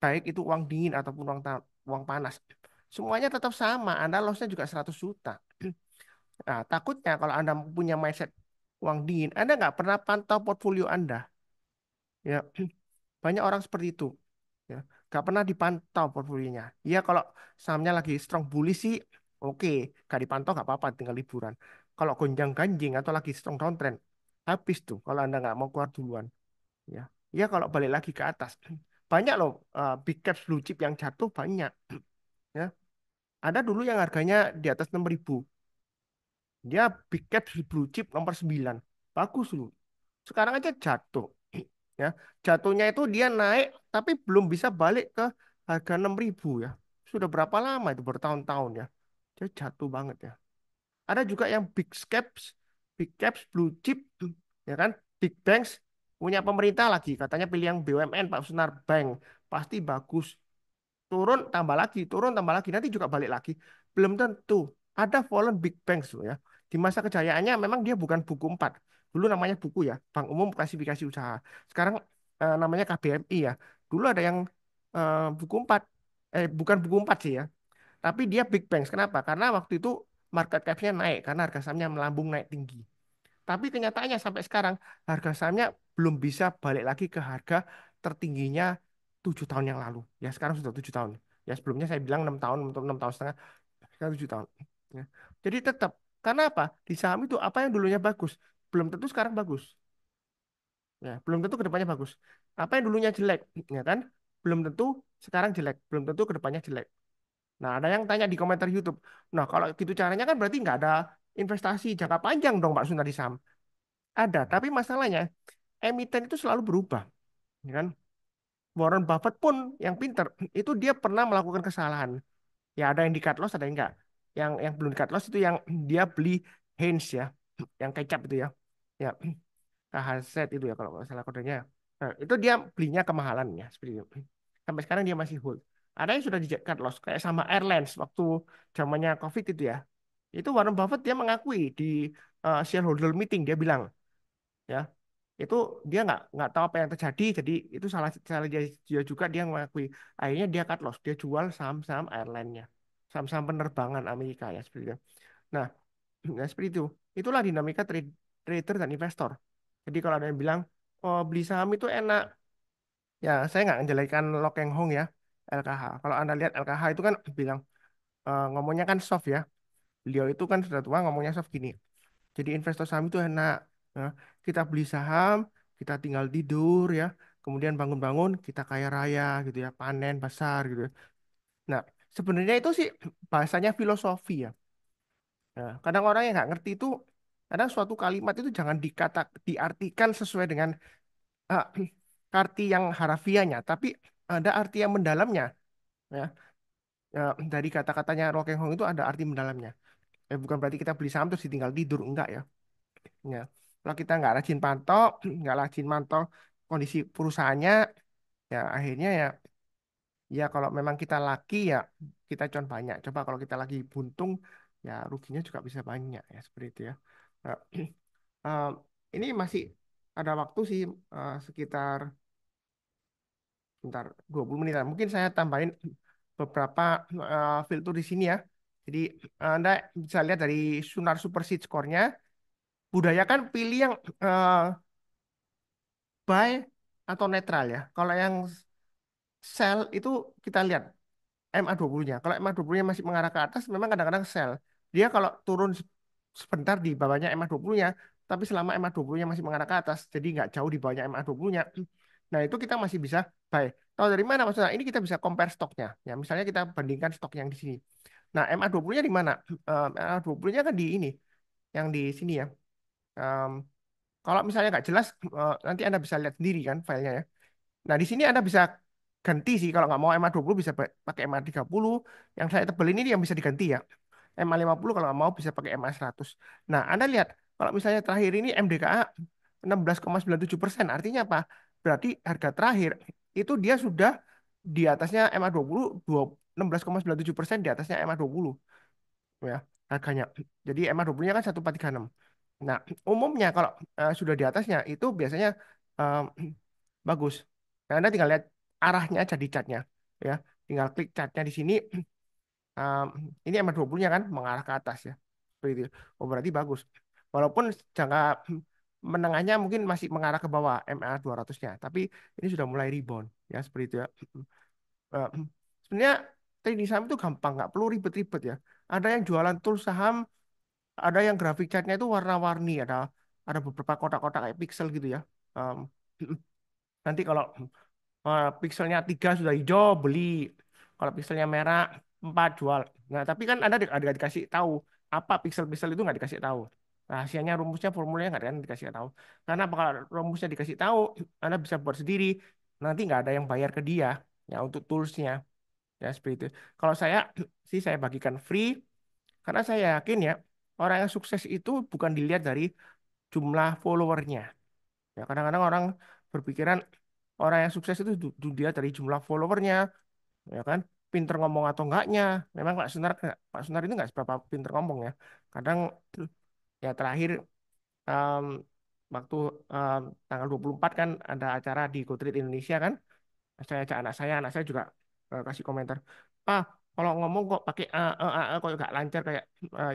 baik itu uang dingin ataupun uang panas. Semuanya tetap sama, Anda lossnya juga 100 juta. Nah, takutnya kalau Anda punya mindset uang dingin, Anda nggak pernah pantau portfolio Anda. Ya, banyak orang seperti itu. Ya, nggak pernah dipantau portfolionya. Ya, kalau sahamnya lagi strong bullish sih, oke, nggak dipantau nggak apa-apa, tinggal liburan. Kalau gonjang-ganjing atau lagi strong downtrend, habis tuh kalau Anda nggak mau keluar duluan. Ya, ya kalau balik lagi ke atas, banyak loh big caps blue chip yang jatuh banyak. Ya, ada dulu yang harganya di atas 6.000. Dia big cap blue chip nomor 9. Bagus loh. Sekarang aja jatuh. Ya, jatuhnya itu dia naik tapi belum bisa balik ke harga 6.000 ya. Sudah berapa lama itu bertahun-tahun ya. Dia jatuh banget ya. Ada juga yang big caps blue chip ya kan, big banks punya pemerintah lagi katanya pilih yang BUMN Pak Sunar Bank pasti bagus. Turun tambah lagi, nanti juga balik lagi. Belum tentu. Ada fallen big banks loh ya. Di masa kejayaannya memang dia bukan buku 4. Dulu namanya buku ya, Bank Umum Klasifikasi Usaha. Sekarang namanya KBMI ya. Dulu ada yang buku 4. Bukan buku 4 sih ya. Tapi dia big banks. Kenapa? Karena waktu itu market cap-nya naik karena harga sahamnya melambung naik tinggi. Tapi kenyataannya sampai sekarang harga sahamnya belum bisa balik lagi ke harga tertingginya 7 tahun yang lalu. Ya sekarang sudah 7 tahun. Ya sebelumnya saya bilang 6 tahun untuk 6 tahun setengah, sekarang 7 tahun. Ya. Jadi tetap karena apa? Di saham itu apa yang dulunya bagus belum tentu sekarang bagus. Ya, belum tentu kedepannya bagus. Apa yang dulunya jelek, ya kan? Belum tentu sekarang jelek, belum tentu kedepannya jelek. Nah, ada yang tanya di komentar YouTube. Nah, kalau gitu caranya kan berarti nggak ada investasi jangka panjang dong, Pak Sunari Sam. Ada, tapi masalahnya emiten itu selalu berubah, ya kan? Warren Buffett pun yang pinter itu dia pernah melakukan kesalahan. Ya ada yang di cut loss, ada yang enggak. Yang belum di cut loss itu yang dia beli Heinz ya, yang kecap itu ya. Ya, KHZ itu ya kalau nggak salah kodenya. Nah, itu dia belinya kemahalan ya seperti itu. Sampai sekarang dia masih hold. Ada yang sudah di cut loss kayak sama Airlines waktu zamannya COVID itu ya. Itu Warren Buffett dia mengakui di shareholder meeting dia bilang ya itu dia nggak tahu apa yang terjadi jadi itu salah salah dia juga dia mengakui akhirnya dia cut loss dia jual saham-saham airline-nya saham-saham penerbangan Amerika ya seperti itu. Nah, nah seperti itu itulah dinamika trader dan investor. Jadi kalau ada yang bilang oh beli saham itu enak ya saya nggak menjelekan Lok Heng Hong ya LKH. Kalau anda lihat LKH itu kan bilang ngomongnya kan soft ya, beliau itu kan sudah tua ngomongnya soft gini. Jadi investor saham itu enak. Ya. Kita beli saham, kita tinggal tidur ya. Kemudian bangun-bangun kita kaya raya gitu ya, panen besar gitu ya. Nah, sebenarnya itu sih bahasanya filosofi ya. Nah, kadang orang yang nggak ngerti itu, kadang suatu kalimat itu jangan diartikan sesuai dengan uh, arti yang harafiahnya, tapi ada arti yang mendalamnya. Ya. Dari kata-katanya Rockeng Hong itu ada arti mendalamnya. Bukan berarti kita beli saham terus ditinggal tidur, enggak ya. Ya. Kalau kita nggak rajin pantau, nggak rajin mantau kondisi perusahaannya, ya akhirnya ya, ya kalau memang kita laki ya kita cuan banyak. Coba kalau kita lagi buntung, ya ruginya juga bisa banyak ya seperti itu ya. Nah, eh, ini masih ada waktu sih sekitar sebentar 20 menitan. Mungkin saya tambahin beberapa filter di sini ya. Jadi Anda bisa lihat dari Sunar Super Seed Score-nya, budayakan pilih yang buy atau netral ya. Kalau yang sell itu kita lihat MA20-nya. Kalau MA20-nya masih mengarah ke atas, memang kadang-kadang sell. Dia kalau turun sebentar di bawahnya MA20-nya, tapi selama MA20-nya masih mengarah ke atas, jadi nggak jauh di bawahnya MA20-nya. Nah, itu kita masih bisa buy. Tahu dari mana maksudnya? Ini kita bisa compare stoknya. Ya, misalnya kita bandingkan stok yang di sini. Nah, MA20-nya di mana? MA20-nya kan di ini, yang di sini ya. Em, kalau misalnya nggak jelas, nanti Anda bisa lihat sendiri kan filenya ya. Nah, di sini Anda bisa ganti sih kalau nggak mau MA20 bisa pakai MA30. Yang saya tebel ini yang bisa diganti ya. MA50 kalau nggak mau bisa pakai MA100. Nah, Anda lihat kalau misalnya terakhir ini MDKA 16,97%. Artinya apa? Berarti harga terakhir itu dia sudah di atasnya MA20 16,97% di atasnya MA20 ya harganya. Jadi MA20-nya kan 1436. Nah, umumnya kalau sudah di atasnya itu biasanya eh, bagus. Nah, Anda tinggal lihat arahnya aja di catnya ya. Tinggal klik catnya di sini. Um, ini MA20-nya kan mengarah ke atas ya. Seperti itu. Oh, berarti bagus. Walaupun jangka menengahnya mungkin masih mengarah ke bawah MA200-nya, tapi ini sudah mulai rebound ya seperti itu ya. Eh, sebenarnya trading saham itu gampang, nggak perlu ribet-ribet ya. Ada yang jualan tool saham, ada yang grafik chartnya itu warna-warni, ada beberapa kotak-kotak kayak pixel gitu ya. Um, nanti kalau pixelnya 3 sudah hijau beli, kalau pixelnya merah 4 jual. Nah tapi kan ada dikasih tahu apa pixel-pixel itu nggak dikasih tahu. Rahasianya, rumusnya, formulanya nggak ada yang dikasih tahu. Karena kalau rumusnya dikasih tahu, Anda bisa buat sendiri. Nanti nggak ada yang bayar ke dia ya untuk toolsnya ya seperti itu. Kalau saya sih saya bagikan free karena saya yakin ya orang yang sukses itu bukan dilihat dari jumlah followernya. Ya kadang-kadang orang berpikiran orang yang sukses itu dilihat dari jumlah followernya, ya kan? Pinter ngomong atau enggaknya. Memang Pak Sunar itu enggak seberapa pinter ngomong ya. Kadang ya terakhir em, waktu tanggal 24 kan ada acara di Go Trade Indonesia kan. Saya ajak anak saya juga kasih komentar. Ah, kalau ngomong kok pakai kok nggak lancar kayak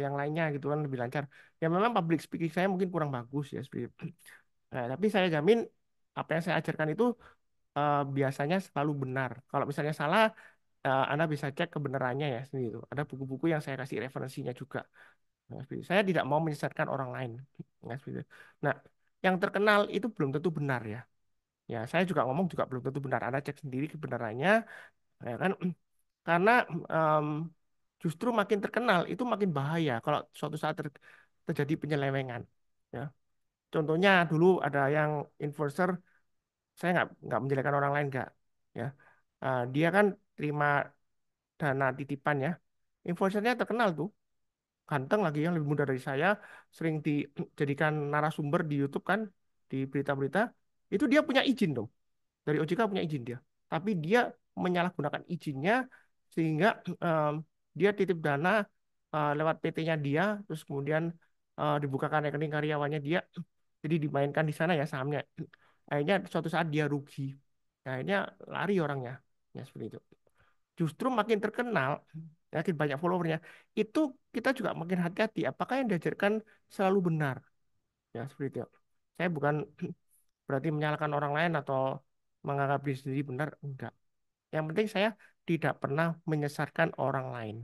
yang lainnya gitu kan lebih lancar. Ya memang public speaking saya mungkin kurang bagus ya seperti itu. Nah, tapi saya jamin apa yang saya ajarkan itu biasanya selalu benar. Kalau misalnya salah, Anda bisa cek kebenarannya ya sendiri itu. Ada buku-buku yang saya kasih referensinya juga. Nah, seperti itu. Saya tidak mau menyesatkan orang lain. Nah, seperti itu. Nah, yang terkenal itu belum tentu benar ya. Ya, saya juga ngomong juga belum tentu benar. Anda cek sendiri kebenarannya, ya kan? Karena em, justru makin terkenal itu makin bahaya kalau suatu saat terjadi penyelewengan. Ya, contohnya dulu ada yang influencer, saya nggak menjelekkan orang lain nggak, ya. Dia kan terima dana titipan ya. Influencernya terkenal tuh, ganteng lagi yang lebih muda dari saya, sering dijadikan narasumber di YouTube kan, di berita-berita. Itu dia punya izin dong. Dari OJK punya izin dia. Tapi dia menyalahgunakan izinnya sehingga em, dia titip dana lewat PT-nya dia, terus kemudian dibukakan rekening karyawannya dia, jadi dimainkan di sana ya sahamnya. Akhirnya suatu saat dia rugi. Nah, akhirnya lari orangnya. Ya seperti itu. Justru makin terkenal, makin banyak followernya, itu kita juga makin hati-hati. Apakah yang diajarkan selalu benar? Ya seperti itu. Saya bukan berarti menyalahkan orang lain atau menganggap diri sendiri benar, enggak. Yang penting saya tidak pernah menyesatkan orang lain.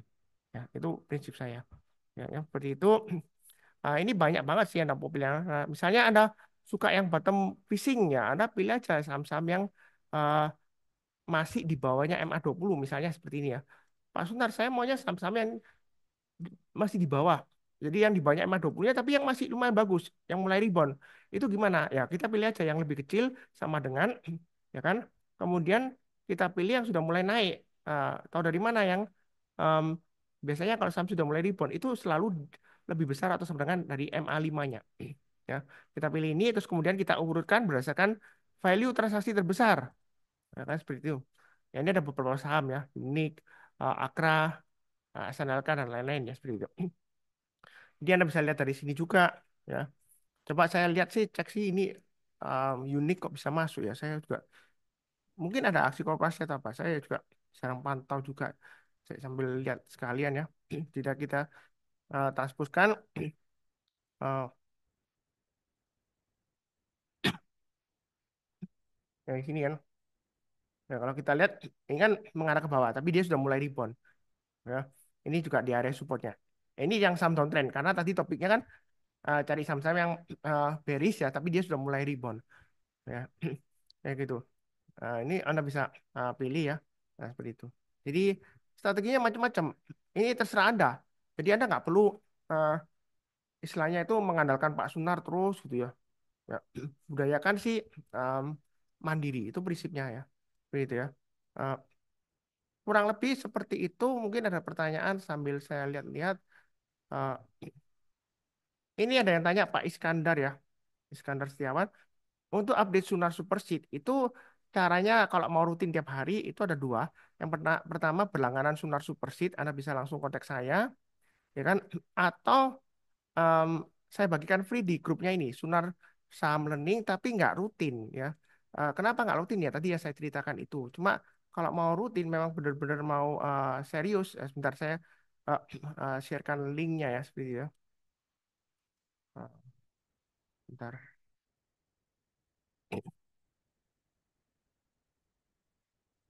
Ya, itu prinsip saya. Ya, yang seperti itu. Ini banyak banget sih yang Anda mau pilih. Misalnya Anda suka yang bottom fishing ya, Anda pilih aja saham-saham yang uh, masih di bawahnya MA20 misalnya seperti ini ya. Pak Sunar, saya maunya saham-saham yang masih di bawah. Jadi yang di banyak MA20-nya tapi yang masih lumayan bagus, yang mulai rebound. Itu gimana? Ya, kita pilih aja yang lebih kecil sama dengan ya kan? Kemudian kita pilih yang sudah mulai naik. Tahu dari mana yang em, biasanya kalau saham sudah mulai rebound itu selalu lebih besar atau sama dengan dari MA5-nya. Ya, kita pilih ini terus kemudian kita urutkan berdasarkan value transaksi terbesar. Ya kan seperti itu. Ya, ini ada beberapa saham ya, Unik, Akra, SNLK dan lain-lain ya seperti itu. Jadi Anda bisa lihat dari sini juga ya. Coba saya lihat sih cek sih ini unik kok bisa masuk ya. Saya juga mungkin ada aksi korporasi atau apa. Saya juga sedang pantau juga. Saya sambil lihat sekalian ya. Tidak kita transpose uh, dari sini kan. Nah, kalau kita lihat ini kan mengarah ke bawah, tapi dia sudah mulai rebound. Ya. Ini juga di area supportnya. Ini yang saham downtrend karena tadi topiknya kan cari saham-saham yang bearish ya, tapi dia sudah mulai rebound. Ya, kayak gitu. Ini Anda bisa pilih ya. Nah, seperti itu. Jadi strateginya macam-macam. Ini terserah Anda. Jadi Anda nggak perlu uh, istilahnya itu mengandalkan Pak Sunar terus gitu ya. Ya, budayakan sih um, mandiri itu prinsipnya ya. Seperti itu ya. Uh, Kurang lebih seperti itu. Mungkin ada pertanyaan sambil saya lihat-lihat. Uh, ini ada yang tanya Pak Iskandar ya. Iskandar Setiawan. Untuk update Sunar Superseed itu caranya kalau mau rutin tiap hari itu ada dua. Yang pertama berlangganan Sunar Superseed, Anda bisa langsung kontak saya, ya kan? Atau em, saya bagikan free di grupnya ini Sunar Saham Learning tapi nggak rutin ya. Kenapa nggak rutin ya? Tadi ya saya ceritakan itu. Cuma kalau mau rutin memang benar-benar mau serius, sebentar saya eh, sharekan linknya ya seperti itu ya. Bentar.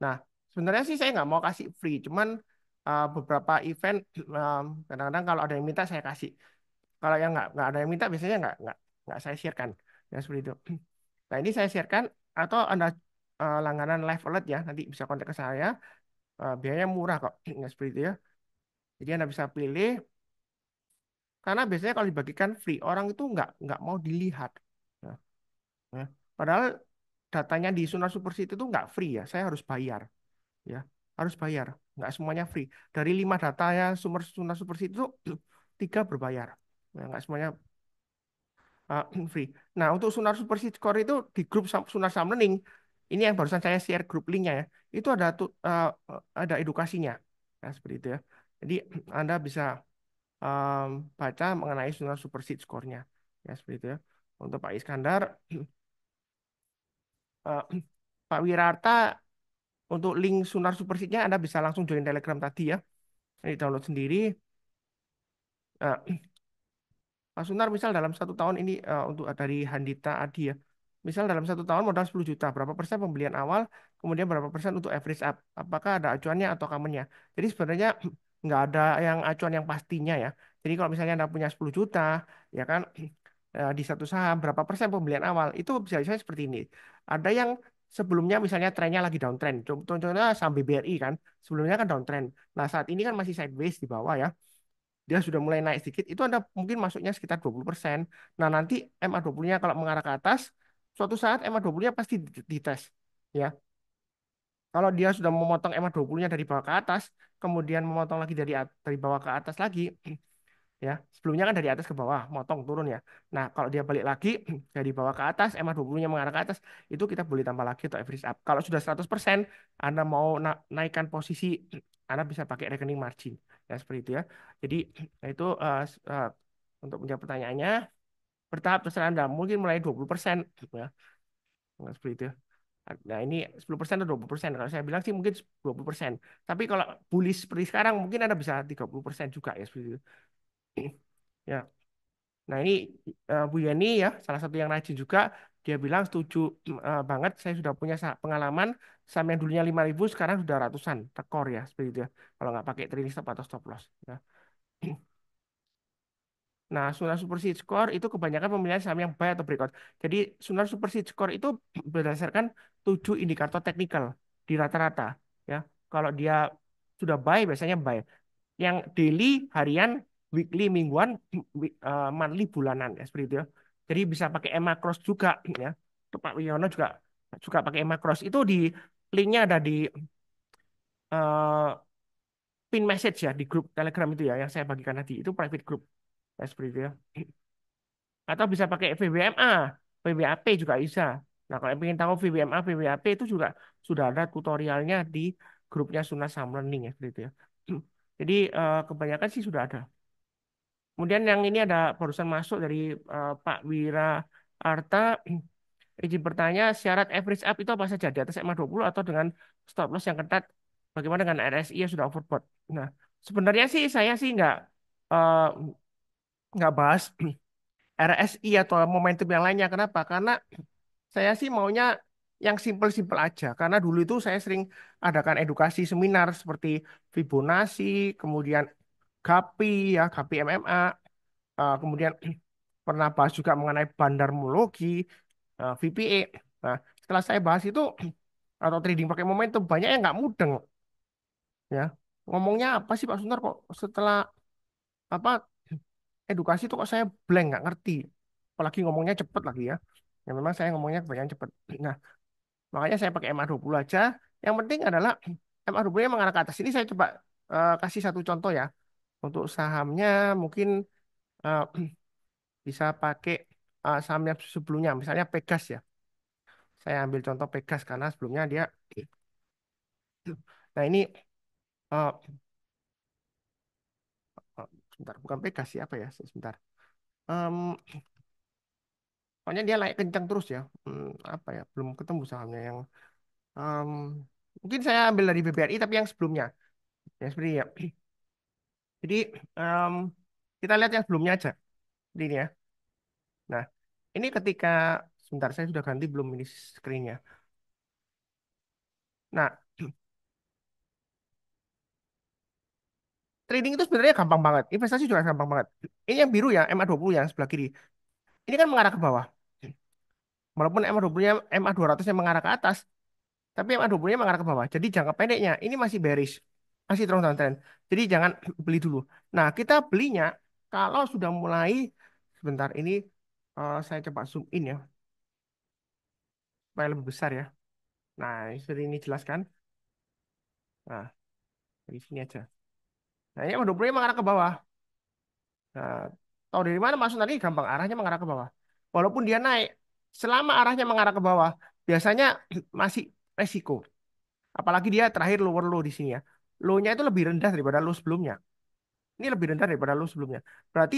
Nah, sebenarnya sih saya nggak mau kasih free, cuman beberapa event kadang-kadang kalau ada yang minta saya kasih. Kalau yang nggak ada yang minta biasanya nggak saya sharekan. Ya seperti itu. Nah ini saya sharekan atau anda langganan live alert ya nanti bisa kontak ke saya. Biayanya murah kok. Ya seperti itu ya. Jadi anda bisa pilih karena biasanya kalau dibagikan free orang itu nggak mau dilihat. Ya, ya. Padahal datanya di Sunar Supersit itu nggak free ya. Saya harus bayar. Ya harus bayar nggak semuanya free dari 5 data ya sumber Sunar Superseed itu tiga berbayar ya, nggak semuanya free. Nah untuk Sunar Superseed Score itu di grup Sunar Saham Learning ini yang barusan saya share grup linknya ya itu ada edukasinya ya seperti itu ya jadi Anda bisa baca mengenai Sunar Superseed Score-nya ya seperti itu ya untuk Pak Iskandar eh, Pak Wirarta untuk link Sunar Superseed-nya Anda bisa langsung join Telegram tadi ya. Ini download sendiri. Eh, Pak Sunar misal dalam 1 tahun ini untuk dari Handita Adi ya. Misal dalam 1 tahun modal 10 juta, berapa persen pembelian awal, kemudian berapa persen untuk average up. Apakah ada acuannya atau common-nya? Jadi sebenarnya nggak ada yang acuan yang pastinya ya. Jadi kalau misalnya Anda punya 10 juta, ya kan, di satu saham berapa persen pembelian awal itu bisa saya seperti ini. Ada yang sebelumnya misalnya trennya lagi downtrend. Contohnya saham BBRI kan, sebelumnya kan downtrend. Nah, saat ini kan masih sideways di bawah ya. Dia sudah mulai naik sedikit, itu Anda mungkin masuknya sekitar 20%. Nah, nanti MA20-nya kalau mengarah ke atas, suatu saat MA20-nya pasti dites. Ya, kalau dia sudah memotong MA20-nya dari bawah ke atas, kemudian memotong lagi dari bawah ke atas lagi, ya sebelumnya kan dari atas ke bawah motong turun ya. Nah kalau dia balik lagi dari bawah ke atas MA20-nya mengarah ke atas, itu kita boleh tambah lagi untuk average up. Kalau sudah 100% Anda mau naikkan posisi, Anda bisa pakai rekening margin ya seperti itu ya. Jadi itu untuk menjawab pertanyaannya, bertahap terserah Anda, mungkin mulai 20% ya. Nah, seperti itu. Nah, ini 10% atau 20%. Kalau saya bilang sih mungkin 20%. Tapi kalau bullish seperti sekarang mungkin Anda bisa 30% juga ya seperti itu. Ya. Nah, ini Bu Yeni ya, salah satu yang rajin juga. Dia bilang setuju banget. Saya sudah punya pengalaman saham yang dulunya 5.000 sekarang sudah ratusan tekor ya, seperti itu ya. Kalau nggak pakai trailing stop atau stop loss. Ya. Nah, Sunar Superseed Score itu kebanyakan pemilihan saham yang buy atau breakout. Jadi, Sunar Superseed Score itu berdasarkan 7 indikator teknikal di rata-rata. Ya, kalau dia sudah buy, biasanya buy. Yang daily, harian, weekly, mingguan, monthly, bulanan, ya seperti itu ya. Jadi bisa pakai EMA Cross juga, ya. Untuk Pak Wiono juga juga pakai EMA Cross. Itu di linknya ada di eh, pin message ya di grup Telegram itu ya yang saya bagikan tadi. Itu private group, ya seperti itu ya. Atau bisa pakai VWMA, VWAP juga bisa. Nah, kalau ingin tahu VWMA, VWAP itu juga sudah ada tutorialnya di grupnya Sunas Sam Learning ya, seperti itu ya. Jadi kebanyakan sih sudah ada. Kemudian yang ini ada barusan masuk dari Pak Wira Arta. Izin bertanya, syarat average up itu apa saja? Di atas MA20 atau dengan stop loss yang ketat? Bagaimana dengan RSI yang sudah overbought? Nah, sebenarnya sih saya sih eh, nggak bahas RSI atau momentum yang lainnya. Kenapa? Karena saya sih maunya yang simpel-simpel aja. Karena dulu itu saya sering adakan edukasi seminar seperti Fibonacci, kemudian GAPI, ya, GAPI MMA, kemudian pernah bahas juga mengenai bandarmologi, VPA. Nah, setelah saya bahas itu atau trading pakai momentum, banyak yang nggak mudeng, ya. Ngomongnya apa sih Pak Suntar kok setelah apa edukasi itu kok saya blank nggak ngerti. Apalagi ngomongnya cepet lagi ya. Ya memang saya ngomongnya kebanyakan cepet. Nah, makanya saya pakai MA20 aja. Yang penting adalah MA20 yang mengarah ke atas. Ini saya coba kasih satu contoh ya. Untuk sahamnya mungkin eh, bisa pakai saham yang sebelumnya, misalnya Pegas ya. Saya ambil contoh Pegas karena sebelumnya dia. Nah ini eh, sebentar, bukan Pegas sih apa ya? Sebentar. Em, Pokoknya dia naik kencang terus ya. Apa ya? Belum ketemu sahamnya yang em, mungkin saya ambil dari BBRI tapi yang sebelumnya. Ya seperti ya. Jadi em, kita lihat yang sebelumnya aja. Jadi ini ya. Nah, ini ketika sebentar saya sudah ganti belum ini screen-nya. Nah, trading itu sebenarnya gampang banget. Investasi juga gampang banget. Ini yang biru ya, MA20 yang sebelah kiri. Ini kan mengarah ke bawah. Walaupun MA20-nya MA200-nya mengarah ke atas, tapi MA20-nya mengarah ke bawah. Jadi jangka pendeknya ini masih bearish. Masih terus downtrend. Jadi jangan beli dulu. Nah, kita belinya kalau sudah mulai sebentar ini saya coba zoom in ya supaya lebih besar ya. Nah, seperti ini jelaskan. Nah, dari sini aja. Nah, ini MA20-nya mengarah ke bawah. Nah, tahu dari mana masuk tadi gampang arahnya mengarah ke bawah. Walaupun dia naik, selama arahnya mengarah ke bawah, biasanya masih resiko. Apalagi dia terakhir lower low di sini ya. Low-nya itu lebih rendah daripada low sebelumnya. Ini lebih rendah daripada low sebelumnya. Berarti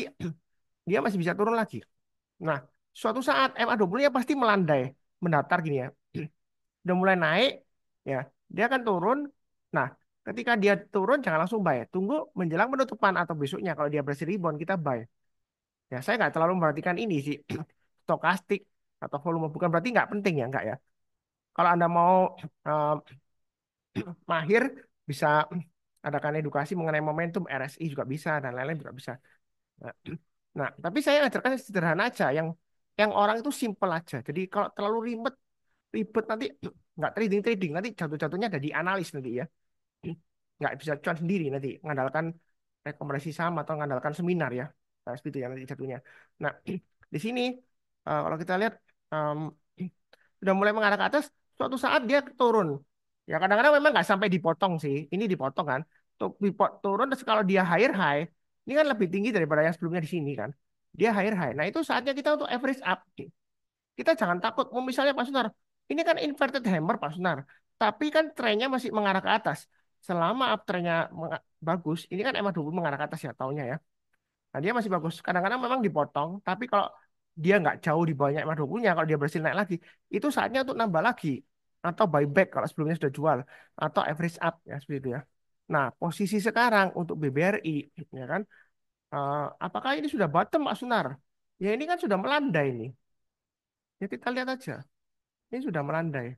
dia masih bisa turun lagi. Nah, suatu saat MA20-nya pasti melandai, mendatar gini ya. Udah mulai naik, ya, dia akan turun. Nah, ketika dia turun jangan langsung buy. Tunggu menjelang penutupan atau besoknya kalau dia berhasil rebound kita buy. Ya, saya nggak terlalu memperhatikan ini sih, stokastik atau volume bukan berarti nggak penting ya, nggak ya. Kalau Anda mau eh, mahir, bisa adakan edukasi mengenai momentum RSI juga bisa dan lain-lain juga bisa. Nah, Nah, tapi saya ajarkan yang sederhana aja, yang orang itu simple aja. Jadi kalau terlalu ribet, ribet nanti nggak trading trading, nanti jatuh-jatuhnya ada di analis nanti ya. Nggak bisa cuan sendiri nanti mengandalkan rekomendasi saham atau mengandalkan seminar ya. Nah, seperti itu ya nanti jatuhnya. Nah, di sini kalau kita lihat em, sudah mulai mengarah ke atas, suatu saat dia turun. Ya kadang-kadang memang nggak sampai dipotong sih. Ini dipotong kan. Untuk turun terus kalau dia higher high, ini kan lebih tinggi daripada yang sebelumnya di sini kan. Dia higher high. Nah, itu saatnya kita untuk average up. Kita jangan takut. Misalnya Pak Sunar, ini kan inverted hammer Pak Sunar. Tapi kan trennya masih mengarah ke atas. Selama uptrendnya bagus, ini kan MA20 mengarah ke atas ya tahunnya ya. Nah, dia masih bagus. Kadang-kadang memang dipotong, tapi kalau dia nggak jauh di bawahnya MA20-nya, kalau dia berhasil naik lagi, itu saatnya untuk nambah lagi. Atau buyback kalau sebelumnya sudah jual. Atau average up, ya seperti itu ya. Nah, posisi sekarang untuk BBRI, ya kan, apakah ini sudah bottom, Pak Sunar? Ya ini kan sudah melandai ini. Ya kita lihat aja. Ini sudah melandai.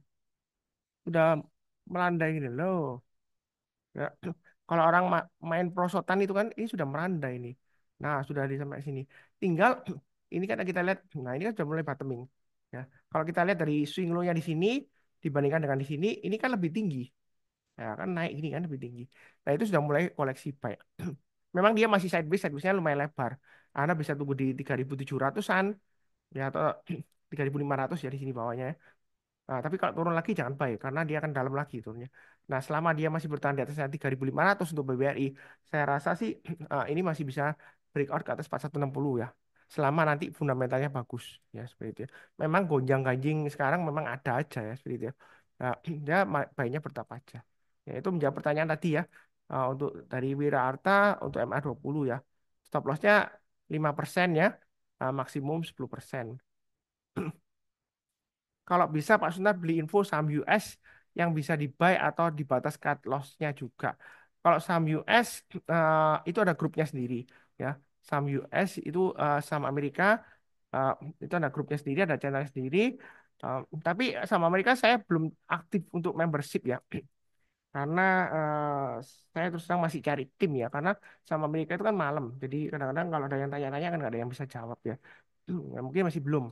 Sudah melandai ini loh. Ya, kalau orang main prosotan itu kan ini sudah meranda ini. Nah, sudah di sampai sini. Tinggal ini kan kita lihat, nah ini kan sudah mulai bottoming. Ya, kalau kita lihat dari swing low-nya di sini dibandingkan dengan di sini, ini kan lebih tinggi. Ya, kan naik ini kan lebih tinggi. Nah, itu sudah mulai koleksi buy. Memang dia masih sideways, sideways-nya lumayan lebar. Anda bisa tunggu di 3.700-an ya atau 3.500 ya di sini bawahnya, ya. Nah, tapi kalau turun lagi jangan buy karena dia akan dalam lagi turunnya. Nah, selama dia masih bertahan di atas 3.500 untuk BBRI, saya rasa sih ini masih bisa breakout ke atas 4160 ya. Selama nanti fundamentalnya bagus ya seperti itu, ya. Memang gonjang-ganjing sekarang memang ada aja ya seperti itu, ya. Nah, dia baiknya bertapa aja. Ya, itu menjawab pertanyaan tadi ya. Untuk dari Wira Arta untuk MA20 ya. Stop lossnya 5% ya. Maksimum 10%. Kalau bisa Pak Sunar beli info saham US yang bisa di buy atau di batas cut loss-nya juga. Kalau saham US itu ada grupnya sendiri ya. Saham US itu saham Amerika eh, itu ada grupnya sendiri, ada channel sendiri. Eh, tapi saham Amerika saya belum aktif untuk membership ya. Karena saya terus terang masih cari tim ya. Karena saham Amerika itu kan malam. Jadi kadang-kadang kalau ada yang tanya-tanya kan nggak ada yang bisa jawab ya. Ya, mungkin masih belum.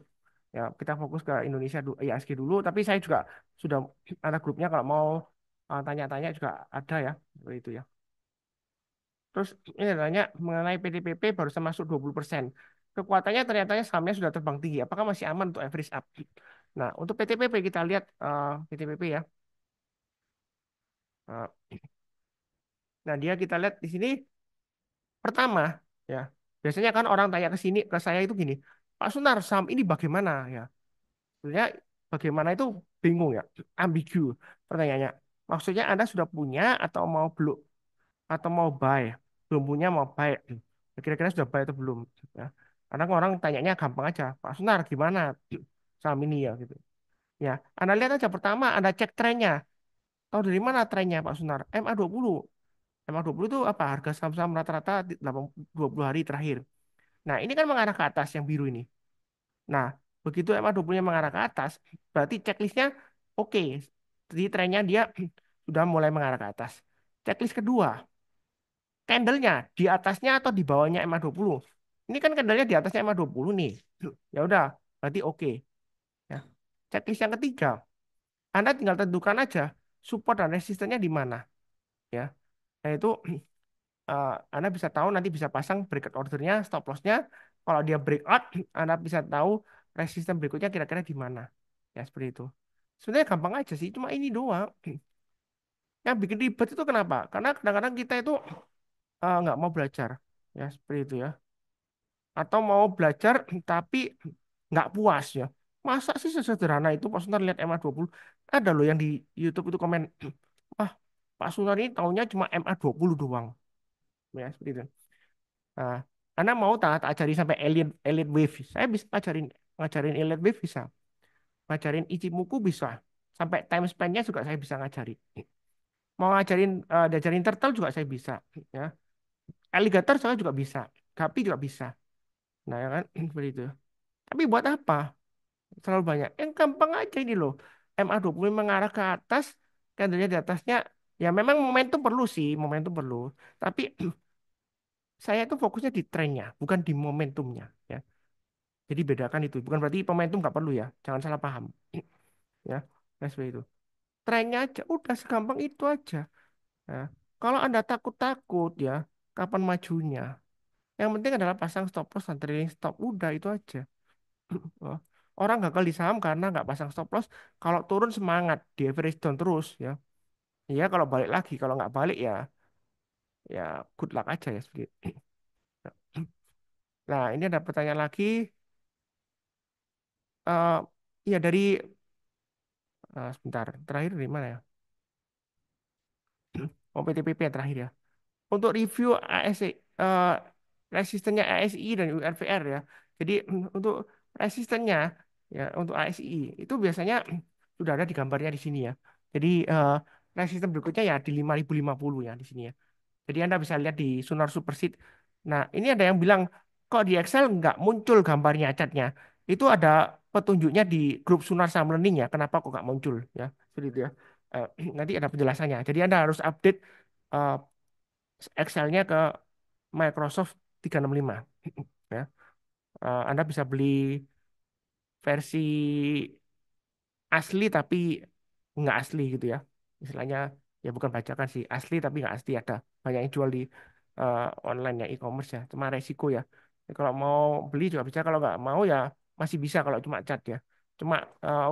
Ya, kita fokus ke Indonesia dulu, IASG dulu. Tapi saya juga sudah ada grupnya kalau mau tanya-tanya juga ada ya, seperti itu ya. Terus ini tanya mengenai PTPP barusan masuk 20%. Kekuatannya ternyata sahamnya sudah terbang tinggi. Apakah masih aman untuk average up? Nah, untuk PTPP kita lihat PTPP ya. Nah, nah, dia kita lihat di sini pertama ya. Biasanya kan orang tanya ke sini ke saya itu gini, Pak Sunar, saham ini bagaimana ya? Sebenarnya bagaimana itu bingung ya, ambigu pertanyaannya. Maksudnya Anda sudah punya atau mau belum atau mau buy? Belum punya mau buy. Kira-kira sudah buy atau belum? Ya. Karena orang tanyanya gampang aja, Pak Sunar gimana saham ini ya gitu. Ya, Anda lihat aja pertama Anda cek trennya. Tahu dari mana trennya Pak Sunar? MA20. MA20 itu apa? Harga saham-saham rata-rata di 20 hari terakhir. Nah, ini kan mengarah ke atas yang biru ini. Nah, begitu MA20-nya mengarah ke atas, berarti checklistnya oke. Jadi trennya dia sudah mulai mengarah ke atas. Checklist kedua, candlenya di atasnya atau di bawahnya MA20. Ini kan candlenya di atasnya MA20 nih. Ya udah, berarti oke. Ya. Checklist yang ketiga, Anda tinggal tentukan aja support dan resistennya di mana. Ya, nah itu Anda bisa tahu nanti bisa pasang breakout ordernya, stop lossnya. Kalau dia breakout, Anda bisa tahu resisten berikutnya kira-kira di mana. Ya seperti itu. Sebenarnya gampang aja sih, cuma ini doang. Yang bikin ribet itu kenapa? Karena kadang-kadang kita itu nggak mau belajar. Ya seperti itu ya. Atau mau belajar tapi nggak puas ya. Masa sih sesederhana itu Pak Sunar lihat MA20? Ada loh yang di YouTube itu komen, ah Pak Sunar ini taunya cuma MA20 doang. Ya seperti itu. Nah, Anda mau tak ajari sampai elite elite wave. Saya bisa ngajarin elite wave bisa. Ngajarin Ichimoku bisa. Sampai time span-nya juga saya bisa ngajari. Mau diajarin turtle juga saya bisa. Ya. Alligator saya juga bisa. Gapi juga bisa. Nah, ya kan seperti itu. Tapi buat apa? Terlalu banyak. Yang gampang aja ini loh. MA20 mengarah ke atas, candlenya di atasnya. Ya memang momentum perlu sih, momentum perlu. Tapi Saya itu fokusnya di trennya, bukan di momentumnya. Ya. Jadi bedakan itu. Bukan berarti momentum nggak perlu ya. Jangan salah paham. Ya, nah, seperti itu. Trennya aja, udah segampang itu aja. Ya. Kalau Anda takut-takut ya, kapan majunya? Yang penting adalah pasang stop loss dan trailing stop. Udah itu aja. Oh. Orang gagal di saham karena nggak pasang stop loss. Kalau turun semangat, di average down terus ya. Ya kalau balik lagi, kalau nggak balik ya, ya good luck aja ya seperti itu. Nah, ini ada pertanyaan lagi. Iya dari sebentar, terakhir dari mana ya? Oh, PTPP yang terakhir ya. Untuk review ASI, resistennya ASI dan URVR ya. Jadi untuk resistennya ya untuk ASI itu biasanya sudah ada di gambarnya di sini ya. Jadi resisten berikutnya ya di 5050 ya di sini ya. Jadi Anda bisa lihat di Sunar Superseed. Nah, ini ada yang bilang kok di Excel nggak muncul gambarnya catnya. Itu ada petunjuknya di grup Sunar Saham Learning ya. Kenapa kok nggak muncul ya? Seperti itu ya. Eh, nanti ada penjelasannya. Jadi Anda harus update eh, Excel-nya ke Microsoft 365 ya. Anda bisa beli versi asli tapi nggak asli gitu ya. Istilahnya ya bukan bajakan sih, asli tapi nggak asli ada. Banyak yang jual di online ya e-commerce ya. Cuma resiko ya. Ya, kalau mau beli juga bisa, kalau nggak mau ya masih bisa kalau cuma cat ya. Cuma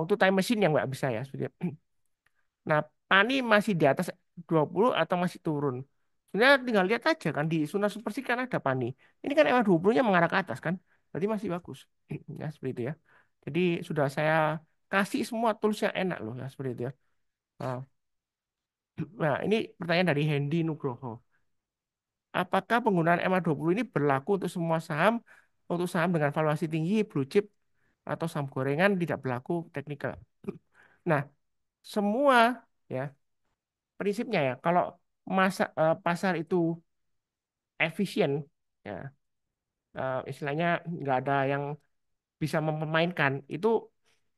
untuk time machine yang nggak bisa ya. Seperti itu. Nah, Pani masih di atas 20 atau masih turun? Sebenarnya tinggal lihat aja kan di Sunar Supersi kan ada Pani. Ini kan emang 20-nya mengarah ke atas kan? Berarti masih bagus. Ya, seperti itu ya. Jadi sudah saya kasih semua tools yang enak loh ya seperti itu ya. Nah, nah, ini pertanyaan dari Hendy Nugroho. Apakah penggunaan MA20 ini berlaku untuk semua saham, untuk saham dengan valuasi tinggi, blue chip, atau saham gorengan tidak berlaku teknikal? Nah, semua ya prinsipnya ya kalau pasar itu efisien ya istilahnya nggak ada yang bisa mempermainkan itu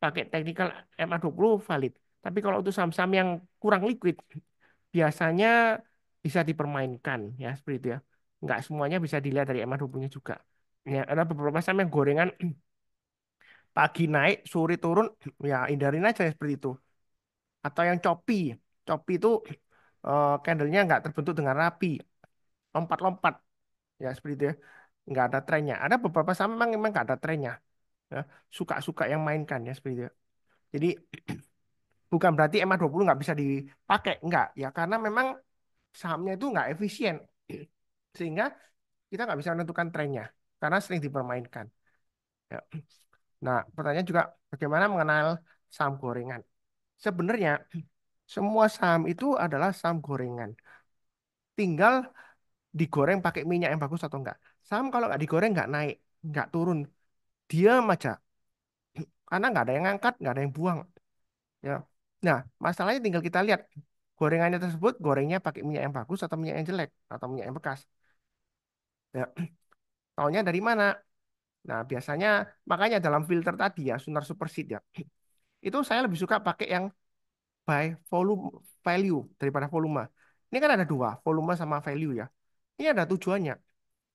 pakai teknikal MA20 valid. Tapi kalau untuk saham-saham yang kurang liquid biasanya bisa dipermainkan ya seperti itu ya. Nggak semuanya bisa dilihat dari MA20-nya juga. Ya, ada beberapa saham yang gorengan pagi naik, sore turun, ya hindarin aja ya seperti itu. Atau yang choppy, choppy itu candlenya nggak terbentuk dengan rapi, lompat-lompat, ya seperti itu ya. Nggak ada trennya. Ada beberapa saham memang nggak ada trennya, ya. Suka-suka yang mainkan ya seperti itu ya. Jadi bukan berarti MA20 nggak bisa dipakai, nggak ya karena memang sahamnya itu nggak efisien, sehingga kita nggak bisa menentukan trennya karena sering dipermainkan. Ya. Nah, pertanyaan juga bagaimana mengenal saham gorengan? Sebenarnya semua saham itu adalah saham gorengan. Tinggal digoreng pakai minyak yang bagus atau enggak. Saham kalau nggak digoreng nggak naik, nggak turun, diam aja. Karena nggak ada yang ngangkat, nggak ada yang buang. Ya. Nah, masalahnya tinggal kita lihat gorengannya tersebut gorengnya pakai minyak yang bagus atau minyak yang jelek atau minyak yang bekas. Ya. Taunya dari mana? Nah, biasanya makanya dalam filter tadi ya, Sunar Superseed ya. Itu saya lebih suka pakai yang by volume value daripada volume. Ini kan ada dua, volume sama value ya. Ini ada tujuannya.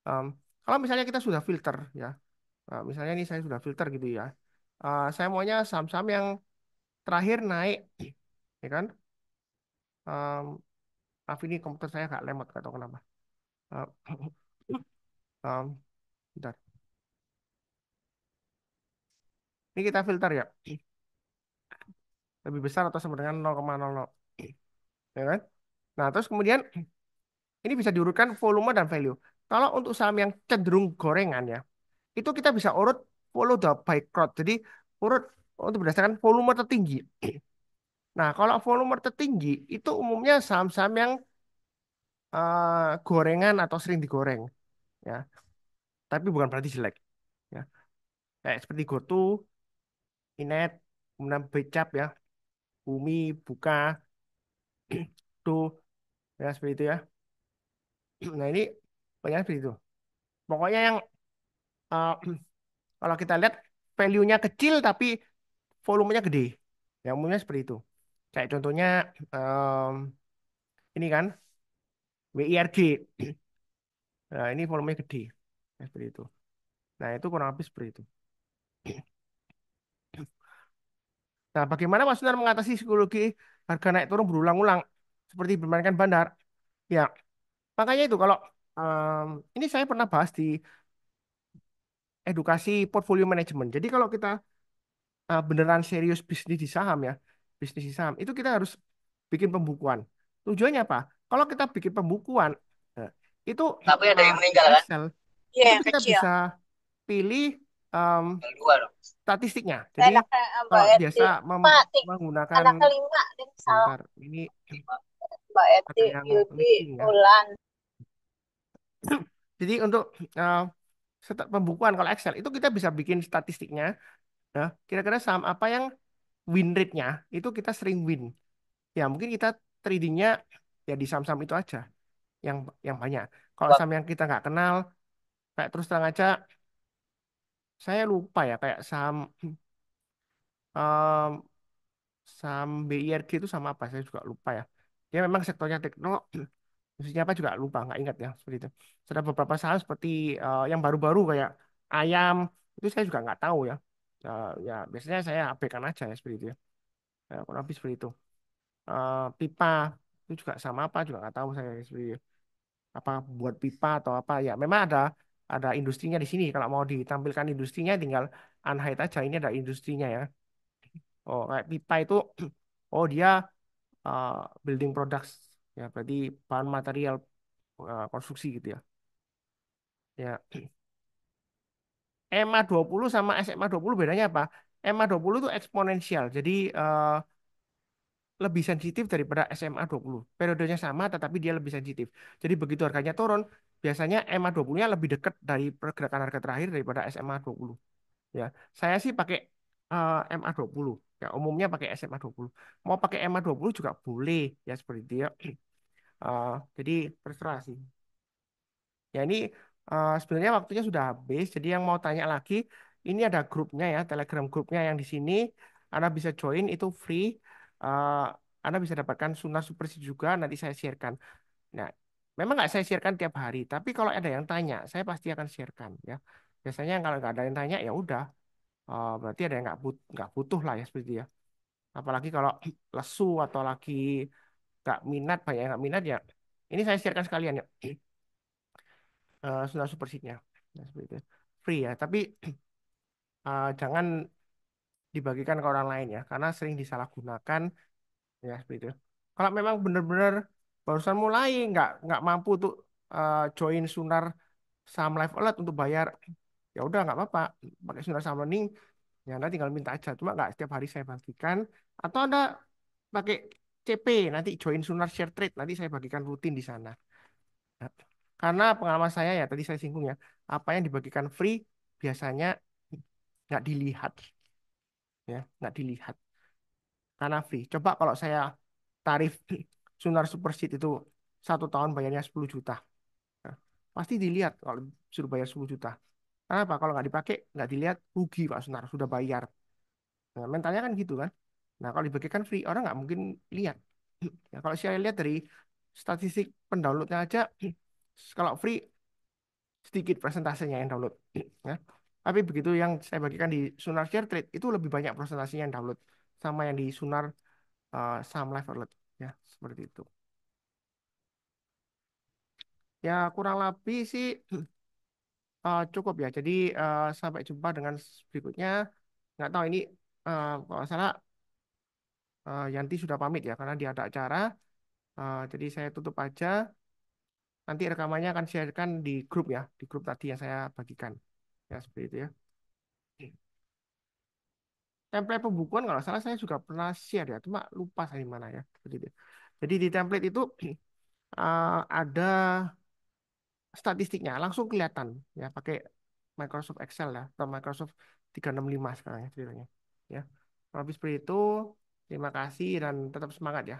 Em, kalau misalnya kita sudah filter ya, misalnya ini saya sudah filter gitu ya. Saya maunya saham-saham yang terakhir naik, ya kan? Em, Maaf ini komputer saya agak lemot, gak tahu kenapa. Em, bentar. Ini kita filter ya, lebih besar atau sama dengan 0,00, ya kan? Nah, terus kemudian ini bisa diurutkan volume dan value. Kalau untuk saham yang cenderung gorengan ya, itu kita bisa urut follow the by crowd. Jadi urut untuk berdasarkan volume tertinggi. Nah, kalau volume tertinggi itu umumnya saham-saham yang gorengan atau sering digoreng, ya. Tapi bukan berarti jelek, ya. Kayak seperti GoTo, Inet, kemudian Becap ya, Bumi, Buka, tuh, ya seperti itu ya. Nah ini banyak seperti itu. Pokoknya yang eh, kalau kita lihat value-nya kecil tapi volumenya gede, ya umumnya seperti itu. Kayak contohnya em, ini kan WIRG. Nah, ini volumenya gede. Ya, seperti itu. Nah, itu kurang lebih seperti itu. Nah, bagaimana Mas Sunar mengatasi psikologi harga naik turun berulang-ulang seperti bermainkan bandar? Ya, makanya itu kalau ini saya pernah bahas di edukasi portfolio manajemen. Jadi kalau kita beneran serius bisnis di saham ya, bisnis di saham itu kita harus bikin pembukuan. Tujuannya apa? Kalau kita bikin pembukuan, eh, itu Tapi ada uh, yang meninggal kan? Excel, Iya, itu yang kita kecil. bisa pilih um, Yang dua dong. statistiknya. Jadi Anaknya Mbak kalau Eti. biasa Pak, menggunakan, anaknya 5. Dia salah. bentar, ini Mbak ada Eti, yang Yudi, leaking ya. Ulan. Jadi untuk uh, pembukuan kalau Excel itu kita bisa bikin statistiknya. Ya, kira-kira saham apa yang win rate-nya itu kita sering win. Ya mungkin kita tradingnya ya di saham-saham itu aja yang banyak. Kalau Bang, saham yang kita nggak kenal, kayak terus terang aja, saya lupa ya kayak saham em, saham BIRG itu sama apa? Saya juga lupa ya. Dia memang sektornya tekno, khususnya apa juga lupa, nggak ingat ya seperti itu. Ada beberapa saham seperti yang baru-baru kayak ayam itu saya juga nggak tahu ya. Ya biasanya saya abaikan aja ya seperti itu ya. Ya, kurang lebih seperti itu. Pipa itu juga sama apa juga nggak tahu saya seperti itu. Apa buat pipa atau apa ya memang ada industrinya di sini kalau mau ditampilkan industrinya tinggal unhide aja ini ada industrinya ya oh kayak pipa itu oh dia uh, building products ya berarti bahan material konstruksi gitu ya ya EMA 20 sama SMA 20 bedanya apa EMA 20 itu eksponensial jadi lebih sensitif daripada SMA 20. Periodenya sama tetapi dia lebih sensitif. Jadi begitu harganya turun, biasanya EMA 20-nya lebih dekat dari pergerakan harga terakhir daripada SMA 20. Ya, saya sih pakai MA 20. Ya, umumnya pakai SMA 20. Mau pakai EMA 20 juga boleh ya seperti itu ya. Jadi terserah sih. Ya ini sebenarnya waktunya sudah habis. Jadi yang mau tanya lagi, ini ada grupnya ya, Telegram grupnya yang di sini. Anda bisa join itu free. Eh, Anda bisa dapatkan Sunar Supersi juga. Nanti saya sharekan. Nah, memang nggak saya sharekan tiap hari. Tapi kalau ada yang tanya, saya pasti akan sharekan ya. Biasanya kalau nggak ada yang tanya ya udah. Berarti ada yang nggak butuh lah ya seperti itu ya. Apalagi kalau lesu atau lagi nggak minat, banyak yang nggak minat ya. Ini saya sharekan sekalian ya. Sudah superseatnya. Nah, seperti itu. Free ya, tapi jangan dibagikan ke orang lain ya, karena sering disalahgunakan ya seperti itu. Kalau memang benar-benar barusan mulai nggak mampu untuk join Sunar Saham Live Alert untuk bayar, ya udah nggak apa-apa, pakai Sunar Saham Learning ya Anda tinggal minta aja. Cuma nggak setiap hari saya bagikan. Atau Anda pakai CP nanti join Sunar Share Trade nanti saya bagikan rutin di sana. Nah, karena pengalaman saya ya tadi saya singgung ya, apa yang dibagikan free biasanya nggak dilihat ya, nggak dilihat karena free. Coba kalau saya tarif Sunar Superseed itu 1 tahun bayarnya 10 juta. Nah, pasti dilihat kalau suruh bayar 10 juta. Kenapa? Kalau nggak dipakai, nggak dilihat, rugi Pak Sunar, sudah bayar. Nah, mentalnya kan gitu kan. Nah, kalau dibagikan free, orang nggak mungkin lihat. Ya, kalau saya lihat dari statistik pendownloadnya aja, kalau free sedikit persentasenya yang download ya. Tapi begitu yang saya bagikan di Sunar Share Trade itu lebih banyak persentasenya yang download sama yang di Sunar Saham Live Alert ya seperti itu. Ya kurang lebih sih cukup ya. Jadi sampai jumpa dengan berikutnya. Nggak tahu ini kalau nggak salah Yanti sudah pamit ya karena dia ada acara. Jadi saya tutup aja. Nanti rekamannya akan sharekan di grup ya, di grup tadi yang saya bagikan. Ya seperti itu ya. Template pembukuan kalau nggak salah saya juga pernah share ya, cuma lupa saya di mana ya. Seperti itu. Jadi di template itu ada statistiknya, langsung kelihatan ya pakai Microsoft Excel ya atau Microsoft 365 sekarang ya ceritanya. Ya. Habis seperti itu, terima kasih dan tetap semangat ya.